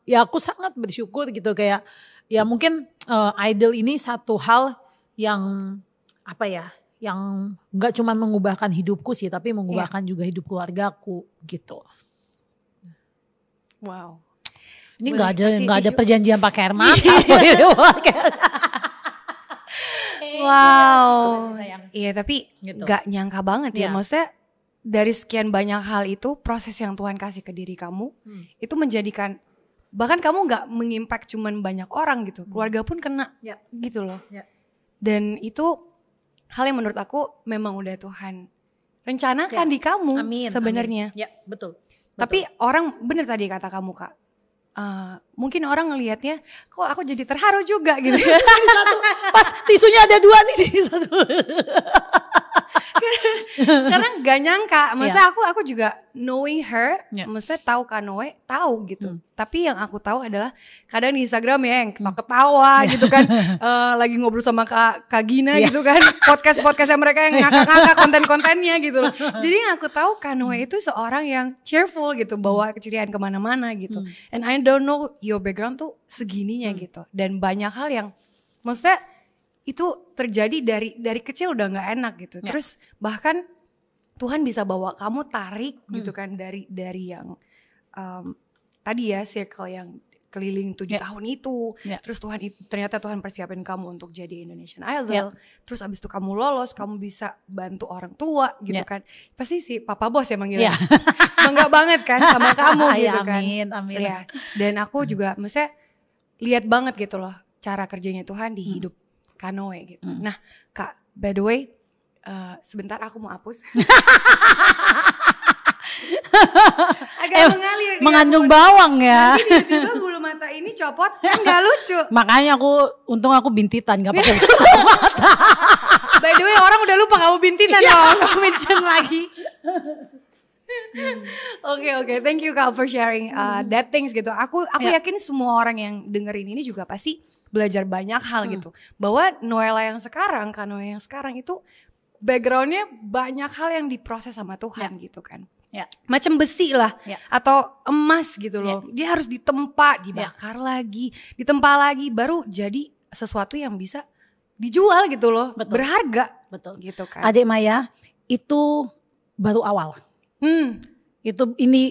ya aku sangat bersyukur gitu. Kayak ya mungkin idol ini satu hal yang apa ya, yang gak cuma mengubahkan hidupku sih, tapi mengubahkan juga hidup keluargaku gitu. Wow. Ini gak ada perjanjian pakai air mata. Wow. Iya tapi gitu. Gak nyangka banget ya. Maksudnya dari sekian banyak hal itu, proses yang Tuhan kasih ke diri kamu itu menjadikan, bahkan kamu gak mengimpact cuman banyak orang gitu, keluarga pun kena gitu loh. Dan itu hal yang menurut aku memang udah Tuhan rencanakan di kamu sebenarnya. Ya betul. Tapi orang bener tadi kata kamu Kak, mungkin orang ngelihatnya kok aku jadi terharu juga gitu. Pas tisunya ada 2 nih satu. Karena gak nyangka, maksudnya aku juga knowing her, maksudnya tahu Kanoe, tahu gitu. Tapi yang aku tahu adalah kadang di Instagram ya yang ketawa gitu kan, lagi ngobrol sama Kak Gina gitu kan, podcast-podcastnya mereka yang ngakak-ngakak konten-kontennya gitu loh. Jadi yang aku tahu Kanoe itu seorang yang cheerful gitu, bawa keceriaan kemana-mana gitu. And I don't know your background tuh segininya gitu. Dan banyak hal yang maksudnya itu terjadi dari kecil udah gak enak gitu. Terus bahkan Tuhan bisa bawa kamu tarik gitu kan dari yang tadi ya circle yang keliling 7 tahun itu. Terus ternyata Tuhan persiapin kamu untuk jadi Indonesian Idol. Terus abis itu kamu lolos, kamu bisa bantu orang tua gitu kan. Pasti si Papa Bos ya manggilnya. Bangga banget kan sama kamu gitu kan. Amin. Ya. Dan aku juga maksudnya lihat banget gitu loh cara kerjanya Tuhan di hidup Kanoe gitu. Nah Kak, by the way, sebentar aku mau hapus. Agak mengalir. Mengandung bawang ya. Tiba-tiba bulu mata ini copot kan gak lucu. Makanya untung aku bintitan gak pakai mata. By the way orang udah lupa kamu bintitan loh. Aku mention lagi. Oke, thank you Kak for sharing that things gitu. Aku yakin semua orang yang dengerin ini juga pasti belajar banyak hal gitu. Bahwa Noella yang sekarang, Kanoe yang sekarang itu backgroundnya banyak hal yang diproses sama Tuhan gitu kan. Macam besi lah atau emas gitu loh. Dia harus ditempa, dibakar lagi, ditempa lagi baru jadi sesuatu yang bisa dijual gitu loh. Berharga. Betul gitu kan. Adik Maya, itu baru awal. Ini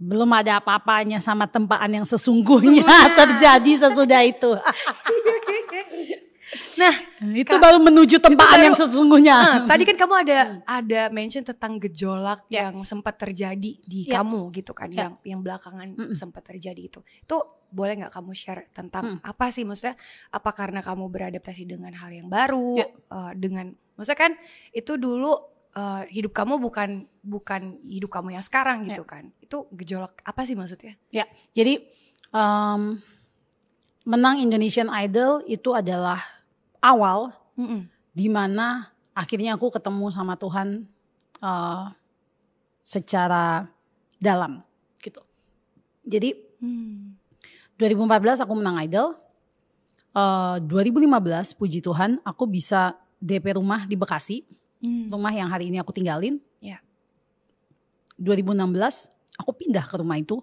belum ada apa-apanya sama tempaan yang sesungguhnya terjadi sesudah itu. Nah, itu baru menuju tempaan yang sesungguhnya. Tadi kan kamu ada mention tentang gejolak yang sempat terjadi di kamu gitu kan, yang belakangan sempat terjadi itu. Itu boleh nggak kamu share tentang apa sih maksudnya? Apa karena kamu beradaptasi dengan hal yang baru, dengan maksudnya kan itu dulu hidup kamu bukan hidup kamu yang sekarang gitu kan. Itu gejolak apa sih maksudnya? Ya, jadi menang Indonesian Idol itu adalah awal di mana akhirnya aku ketemu sama Tuhan secara dalam gitu. Jadi 2014 aku menang Idol. 2015 puji Tuhan aku bisa DP rumah di Bekasi. Rumah yang hari ini aku tinggalin. 2016 aku pindah ke rumah itu.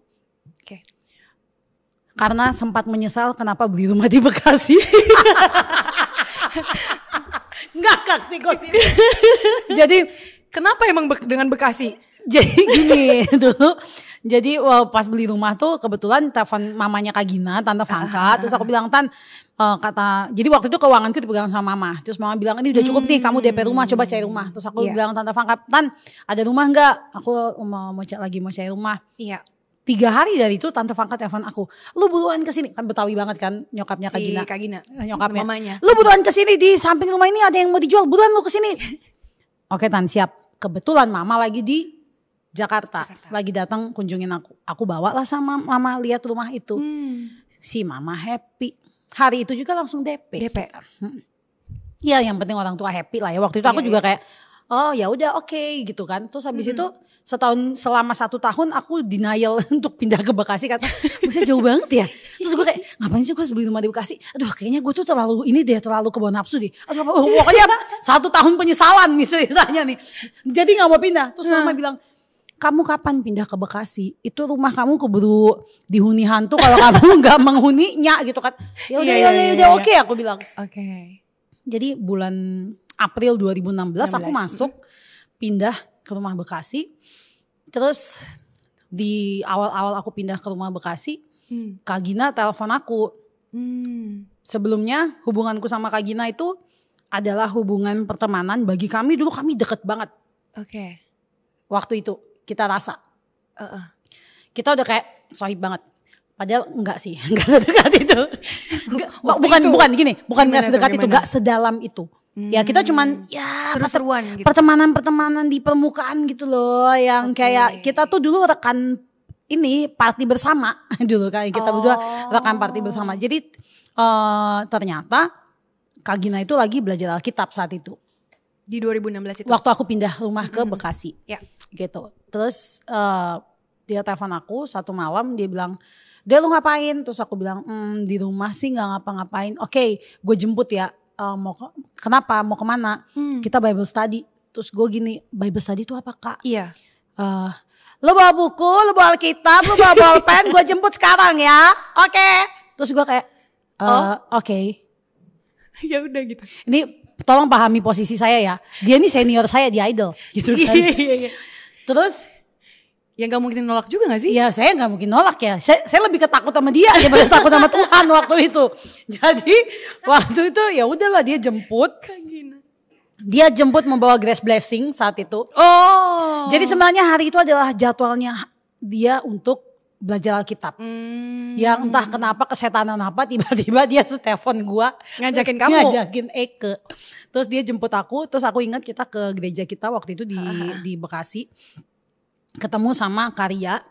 Karena sempat menyesal kenapa beli rumah di Bekasi. Ngakak sih kok. Jadi kenapa emang dengan Bekasi? Jadi gini dulu Jadi pas beli rumah tuh kebetulan telepon mamanya Kak Gina, Tante Fangka. Terus aku bilang, Tan, jadi waktu itu keuanganku dipegang sama mama. Terus mama bilang, ini udah cukup nih kamu DP rumah, coba cari rumah. Terus aku bilang, Tante Fangka, Tan ada rumah enggak? Aku mau cari rumah. Iya. 3 hari dari itu Tante Fangka telepon aku, lu buruan kesini, kan Betawi banget kan nyokapnya Kak Gina. Kak Gina. Nyokapnya. Mamanya. Lu buruan kesini, di samping rumah ini ada yang mau dijual, buruan lu kesini. Oke Tan, siap. Kebetulan mama lagi di Jakarta. Lagi datang kunjungin aku. Aku bawa lah sama mama lihat rumah itu. Si mama happy. Hari itu juga langsung DP. Ya yang penting orang tua happy lah ya. Waktu itu aku juga kayak, oh ya udah oke gitu kan. Terus habis itu selama 1 tahun aku denial untuk pindah ke Bekasi, kata maksudnya jauh banget ya. Terus gue kayak ngapain sih gue harus beli rumah di Bekasi, aduh kayaknya gue tuh terlalu kebawa nafsu deh. Aduh, pokoknya 1 tahun penyesalan nih ceritanya nih. Jadi gak mau pindah. Terus mama bilang, kamu kapan pindah ke Bekasi? Itu rumah kamu keburu dihuni hantu kalau kamu gak menghuninya gitu kan. Ya udah oke, aku bilang. Oke. Jadi bulan April 2016 aku masuk pindah ke rumah Bekasi. Terus di awal-awal aku pindah ke rumah Bekasi, Kak Gina telepon aku. Sebelumnya hubunganku sama Kak Gina itu adalah hubungan pertemanan. Bagi kami dulu kami deket banget. Oke. Waktu itu kita rasa. Kita udah kayak sohib banget. Padahal enggak sih, enggak sedekat itu. Bukan enggak sedekat itu, enggak sedalam itu. Ya kita cuman ya seru-seruan gitu. Pertemanan di permukaan gitu loh, yang kayak kita tuh dulu rekan ini party bersama dulu kan, kita berdua rekan party bersama. Jadi ternyata Kak Gina itu lagi belajar Alkitab saat itu. Di 2016 itu. Waktu aku pindah rumah ke Bekasi. Ya. Gitu. Terus dia telepon aku satu malam, dia bilang, "Dia lu ngapain?" Terus aku bilang, di rumah sih gak ngapa-ngapain. Oke, gue jemput ya. Kenapa? Mau kemana? Kita Bible study. Terus gue gini, Bible study itu apa Kak? Iya. Lo bawa buku, lo bawa Alkitab, lo bawa bolpen, gue jemput sekarang ya. Oke. Terus gue kayak, oke. Ya udah gitu. Ini tolong pahami posisi saya ya. Dia ini senior saya di Idol. Gitu kan. Iya. Terus ya gak mungkin nolak juga gak sih? Ya saya gak mungkin nolak ya. Saya lebih ketakut sama dia daripada takut sama Tuhan waktu itu. Jadi waktu itu ya udahlah dia jemput. Dia jemput membawa grace blessing saat itu. Jadi sebenarnya hari itu adalah jadwalnya dia untuk belajar Alkitab. Yang entah kenapa kesetanan apa tiba-tiba dia telepon gua. Ngajakin kamu? Ngajakin Eke. Terus dia jemput aku. Terus aku ingat kita ke gereja kita waktu itu di Bekasi. Ketemu sama Karya.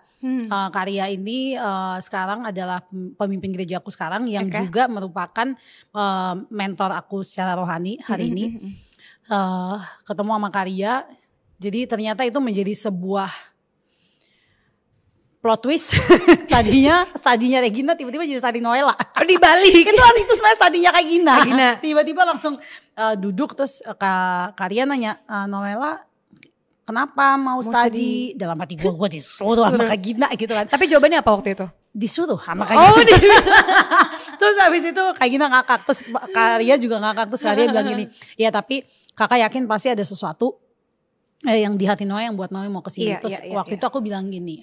Karya ini sekarang adalah pemimpin gereja aku sekarang yang juga merupakan mentor aku secara rohani hari ini. Ketemu sama Karya, jadi ternyata itu menjadi sebuah plot twist. tadinya Regina tiba-tiba jadi Sadi Noela. Di Bali. itu sebenarnya tadinya kayak Gina. Tiba-tiba langsung duduk, terus Karya nanya, Noela kenapa mau study? Dalam hati gue disuruh sama Kak Gina gitu kan. Tapi jawabannya apa waktu itu? Disuruh sama Kak Gina. Terus habis itu Kak Gina ngakak. Terus Karya juga ngakak. Terus Karya bilang gini, ya tapi kakak yakin pasti ada sesuatu yang di hati Noe yang buat Noe mau kesini. Terus waktu itu aku bilang gini,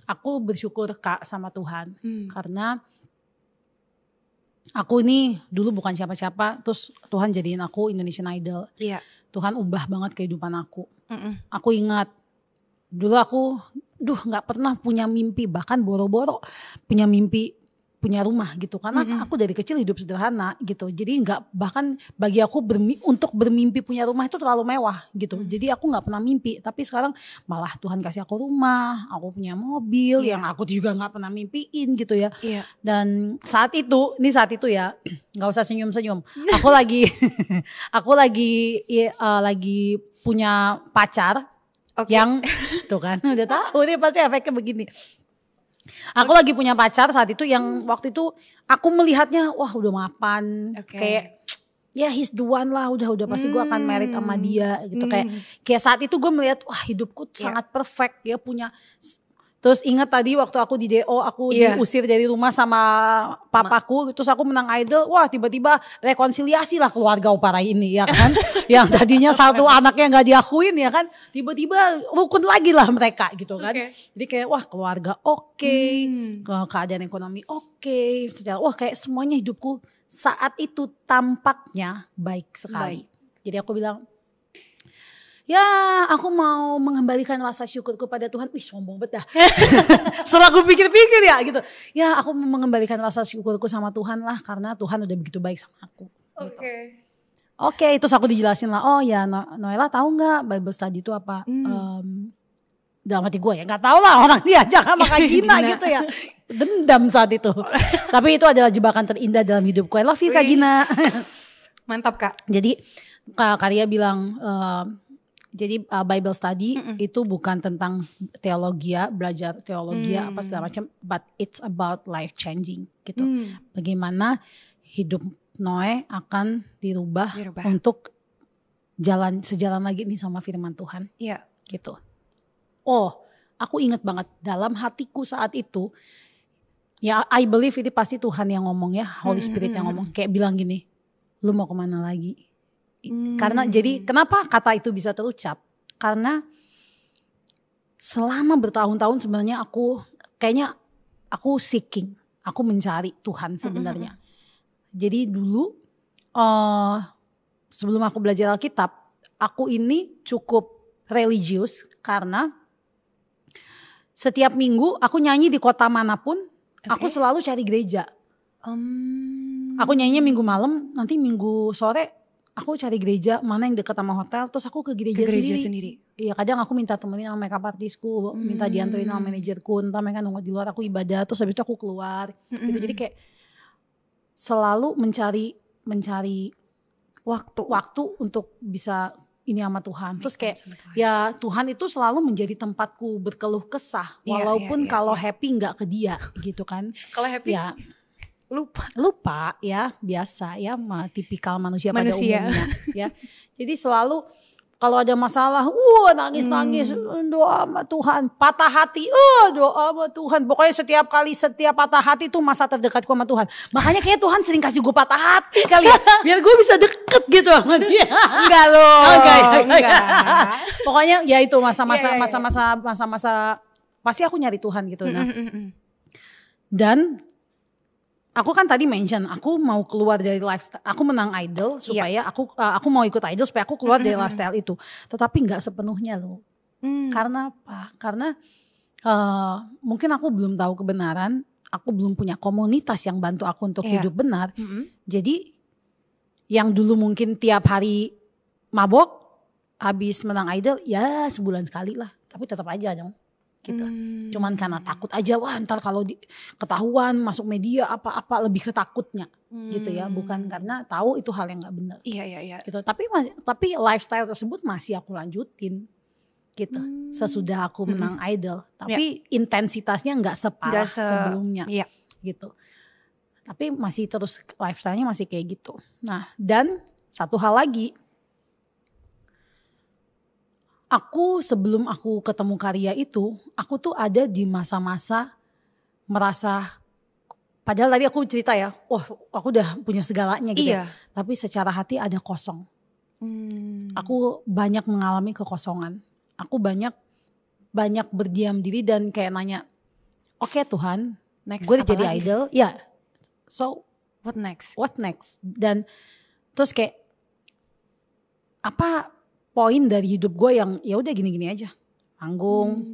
aku bersyukur Kak sama Tuhan. Karena aku ini dulu bukan siapa-siapa, terus Tuhan jadiin aku Indonesian Idol. Iya. Tuhan ubah banget kehidupan aku. Aku ingat dulu aku gak pernah punya mimpi, bahkan boro-boro punya mimpi punya rumah gitu. Karena aku dari kecil hidup sederhana gitu. Jadi bahkan bagi aku untuk bermimpi punya rumah itu terlalu mewah gitu. Jadi aku gak pernah mimpi. Tapi sekarang malah Tuhan kasih aku rumah, aku punya mobil yang aku juga gak pernah mimpiin gitu ya. Dan saat itu ya, gak usah senyum-senyum. Aku lagi punya pacar yang tuh kan udah tahu nih pasti efeknya begini. Aku lagi punya pacar saat itu yang waktu itu aku melihatnya wah udah mapan, kayak ya he's the one lah, udah pasti gue akan married sama dia gitu. Kayak saat itu gue melihat wah hidupku sangat perfect, dia punya. Terus ingat tadi waktu aku di DO, aku diusir dari rumah sama papaku, terus aku menang Idol, wah tiba-tiba rekonsiliasi lah keluarga Opara ini ya kan. Yang tadinya satu anaknya gak diakuin ya kan, tiba-tiba rukun lagi lah mereka gitu kan. Jadi kayak wah keluarga oke, keadaan ekonomi oke, wah kayak semuanya hidupku saat itu tampaknya baik sekali. Jadi aku bilang, ya aku mau mengembalikan rasa syukurku pada Tuhan. Wih sombong banget dah. Setelah aku pikir-pikir ya gitu. Ya aku mau mengembalikan rasa syukurku sama Tuhan lah. Karena Tuhan udah begitu baik sama aku. Oke, terus aku dijelasin lah. Oh ya Noella tahu gak Bible study itu apa? Dalam hati gue ya gak tahu lah, orang diajak sama Kak Gina gitu ya. Dendam saat itu. Tapi itu adalah jebakan terindah dalam hidupku. I love you Kak Gina. Mantap Kak. Jadi Kak Karya bilang... Jadi Bible study itu bukan tentang teologi, belajar teologi apa segala macam, but it's about life changing gitu. Bagaimana hidup Noe akan dirubah untuk sejalan lagi nih sama firman Tuhan. Iya. Gitu. Oh, aku ingat banget dalam hatiku saat itu, ya I believe itu pasti Tuhan yang ngomong ya, Holy Spirit yang ngomong, kayak bilang gini, lu mau kemana lagi? Karena jadi kenapa kata itu bisa terucap? Karena selama bertahun-tahun sebenarnya aku seeking, aku mencari Tuhan sebenarnya. Jadi dulu sebelum aku belajar Alkitab, aku ini cukup religius karena setiap minggu aku nyanyi di kota manapun, aku selalu cari gereja. Aku nyanyinya minggu malam, nanti minggu sore aku cari gereja mana yang dekat sama hotel, terus aku ke gereja sendiri. Iya kadang aku minta temenin sama makeup artisku, minta dianterin sama manajerku, entah mereka nunggu di luar, aku ibadah, terus habis itu aku keluar. Gitu. Jadi kayak selalu mencari waktu untuk bisa ini sama Tuhan. Terus kayak ya Tuhan itu selalu menjadi tempatku berkeluh kesah, walaupun kalau happy nggak ke dia gitu kan. Kalau happy ya lupa ya, biasa ya, tipikal manusia pada umumnya ya. Jadi selalu kalau ada masalah nangis doa sama Tuhan, patah hati doa sama Tuhan. Pokoknya setiap patah hati tuh masa terdekatku sama Tuhan. Makanya kayak Tuhan sering kasih gue patah hati kali ya, biar gue bisa deket gitu sama dia. Enggak loh. Enggak. Pokoknya ya itu masa-masa pasti aku nyari Tuhan gitu. Nah. Dan aku kan tadi mention aku mau keluar dari lifestyle, aku menang Idol supaya aku mau ikut Idol supaya aku keluar dari lifestyle itu. Tetapi nggak sepenuhnya loh. Karena apa? Karena mungkin aku belum tahu kebenaran, aku belum punya komunitas yang bantu aku untuk hidup benar. Jadi yang dulu mungkin tiap hari mabok, habis menang Idol ya sebulan sekali lah, tapi tetap aja dong. Gitu. Cuman karena takut aja, wah ntar kalau ketahuan masuk media apa-apa, lebih ketakutnya gitu ya, bukan karena tahu itu hal yang nggak benar. Iya. Gitu. Tapi lifestyle tersebut masih aku lanjutin gitu. Sesudah aku menang Idol, tapi intensitasnya nggak separah sebelumnya gitu. Tapi masih terus lifestyle-nya masih kayak gitu. Nah dan satu hal lagi. Aku sebelum aku ketemu Karya itu, aku tuh ada di masa-masa merasa, padahal tadi aku cerita ya, wah aku udah punya segalanya gitu ya. Tapi secara hati ada kosong. Aku banyak mengalami kekosongan. Aku banyak berdiam diri dan kayak nanya, oke Tuhan, gue udah jadi idol, ya. So what next? Dan terus kayak apa poin dari hidup gue yang ya udah gini-gini aja, manggung,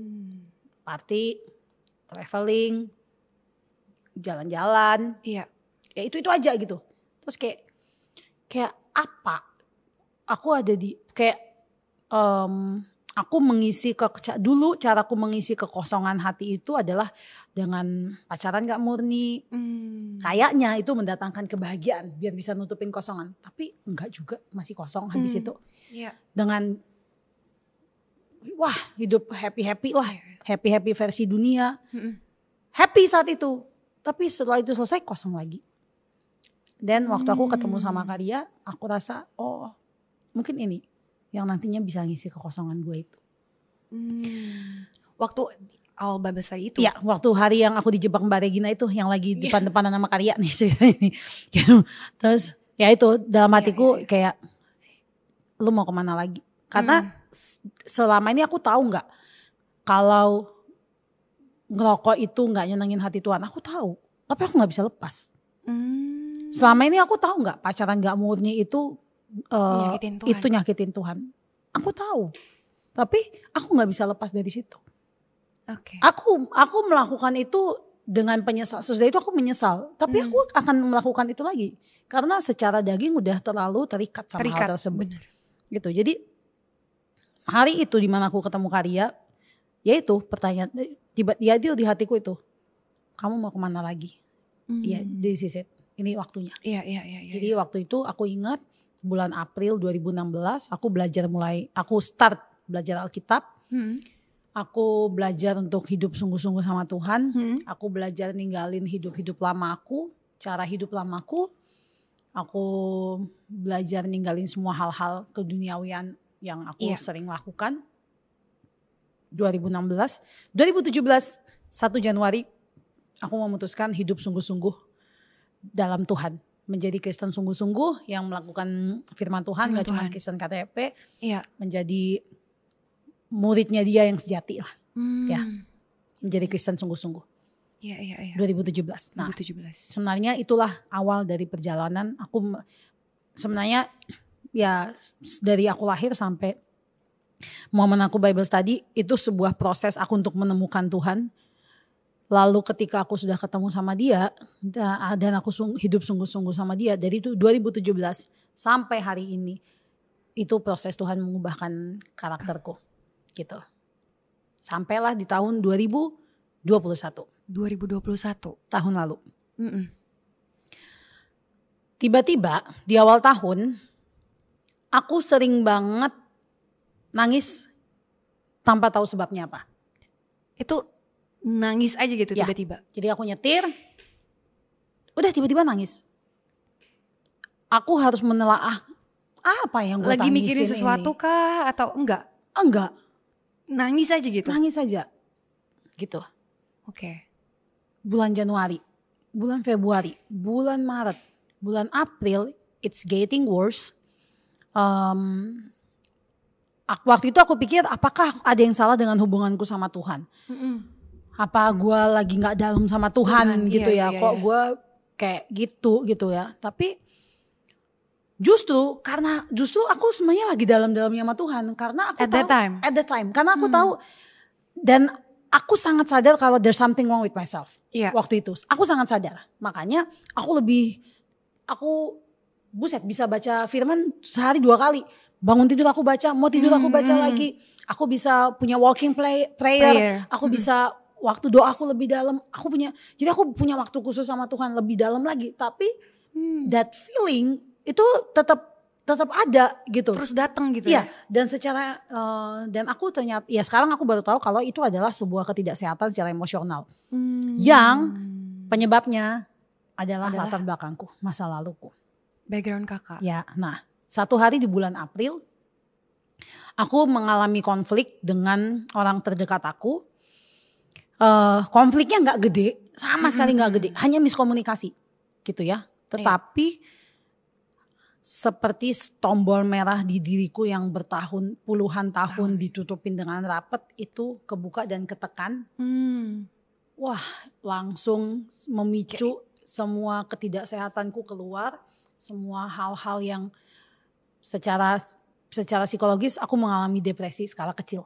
party, traveling, jalan-jalan, ya itu aja gitu. Terus kayak apa? Aku ada di kayak aku mengisi dulu caraku mengisi kekosongan hati itu adalah dengan pacaran gak murni. Kayaknya itu mendatangkan kebahagiaan biar bisa nutupin kosongan, tapi enggak juga, masih kosong habis itu. Dengan wah hidup happy lah, happy versi dunia, happy saat itu, tapi setelah itu selesai kosong lagi. Dan waktu aku ketemu sama Karya, aku rasa oh mungkin ini yang nantinya bisa ngisi kekosongan gue itu. Waktu awal Bible study itu. Iya, waktu hari yang aku dijebak Mbak Regina itu yang lagi depan-depanan sama Karya nih cerita ini. Terus ya itu dalam hatiku kayak lu mau kemana lagi? Karena selama ini aku tahu nggak kalau ngerokok itu nggak nyenengin hati Tuhan. Aku tahu, tapi aku nggak bisa lepas. Selama ini aku tahu nggak pacaran nggak murni itu nyakitin Tuhan. Aku tahu, tapi aku nggak bisa lepas dari situ. Oke. Aku melakukan itu dengan penyesal. Sesudah itu aku menyesal, tapi aku akan melakukan itu lagi karena secara daging udah terlalu terikat sama hal tersebut. Bener. Gitu. Jadi hari itu dimana aku ketemu Karya, yaitu pertanyaan tiba dia di hatiku itu, kamu mau kemana lagi? Iya, this is it. Ini waktunya. Iya. Jadi waktu itu aku ingat bulan April 2016 aku start belajar Alkitab. Aku belajar untuk hidup sungguh-sungguh sama Tuhan. Aku belajar ninggalin hidup-hidup lamaku, cara hidup lamaku. Aku belajar ninggalin semua hal-hal keduniawian yang aku sering lakukan. 2017 1 Januari aku memutuskan hidup sungguh-sungguh dalam Tuhan. Menjadi Kristen sungguh-sungguh yang melakukan firman Tuhan, gak cuma Kristen KTP, menjadi muridnya dia yang sejati lah. Ya, menjadi Kristen sungguh-sungguh. 2017. Nah, 2017. sebenarnya itulah awal dari perjalanan. Aku sebenarnya ya dari aku lahir sampai momen aku Bible study itu sebuah proses aku untuk menemukan Tuhan. Lalu ketika aku sudah ketemu sama dia dan aku hidup sungguh-sungguh sama dia dari itu 2017 sampai hari ini itu proses Tuhan mengubahkan karakterku gitu. Sampailah di tahun 2021 tahun lalu. Tiba-tiba di awal tahun aku sering banget nangis tanpa tahu sebabnya apa. Itu nangis aja gitu tiba-tiba. Jadi aku nyetir, udah tiba-tiba nangis. Aku harus menelaah apa yang gue lagi tangisin mikirin sesuatu ini. Kah atau enggak? Enggak. Nangis aja gitu. Nangis aja. Gitu. Oke. Bulan Januari, bulan Februari, bulan Maret, bulan April, it's getting worse. Waktu itu aku pikir apakah ada yang salah dengan hubunganku sama Tuhan? Apa gue lagi gak dalam sama Tuhan gitu ya. Kok gue kayak gitu ya. Tapi justru aku sebenarnya lagi dalam-dalamnya sama Tuhan. Karena aku at that time. Karena aku tahu dan aku sangat sadar kalau there's something wrong with myself. Waktu itu aku sangat sadar. Makanya aku bisa baca firman sehari 2 kali. Bangun tidur aku baca, mau tidur aku baca lagi. Aku bisa punya walking prayer. Aku bisa waktu doa aku lebih dalam. Jadi aku punya waktu khusus sama Tuhan lebih dalam lagi. Tapi that feeling itu tetap ada gitu. Terus datang gitu ya. Dan dan aku ternyata ya sekarang aku baru tahu kalau itu adalah sebuah ketidaksehatan secara emosional. Yang penyebabnya adalah latar belakangku, masa laluku. Background kakak. Ya, nah. Satu hari di bulan April, aku mengalami konflik dengan orang terdekat aku. Konfliknya nggak gede, sama sekali nggak gede, hanya miskomunikasi, gitu ya. Tetapi seperti tombol merah di diriku yang puluhan tahun ditutupin dengan rapat itu kebuka dan ketekan. Wah, langsung memicu semua ketidaksehatanku keluar, semua hal-hal yang secara psikologis aku mengalami depresi skala kecil.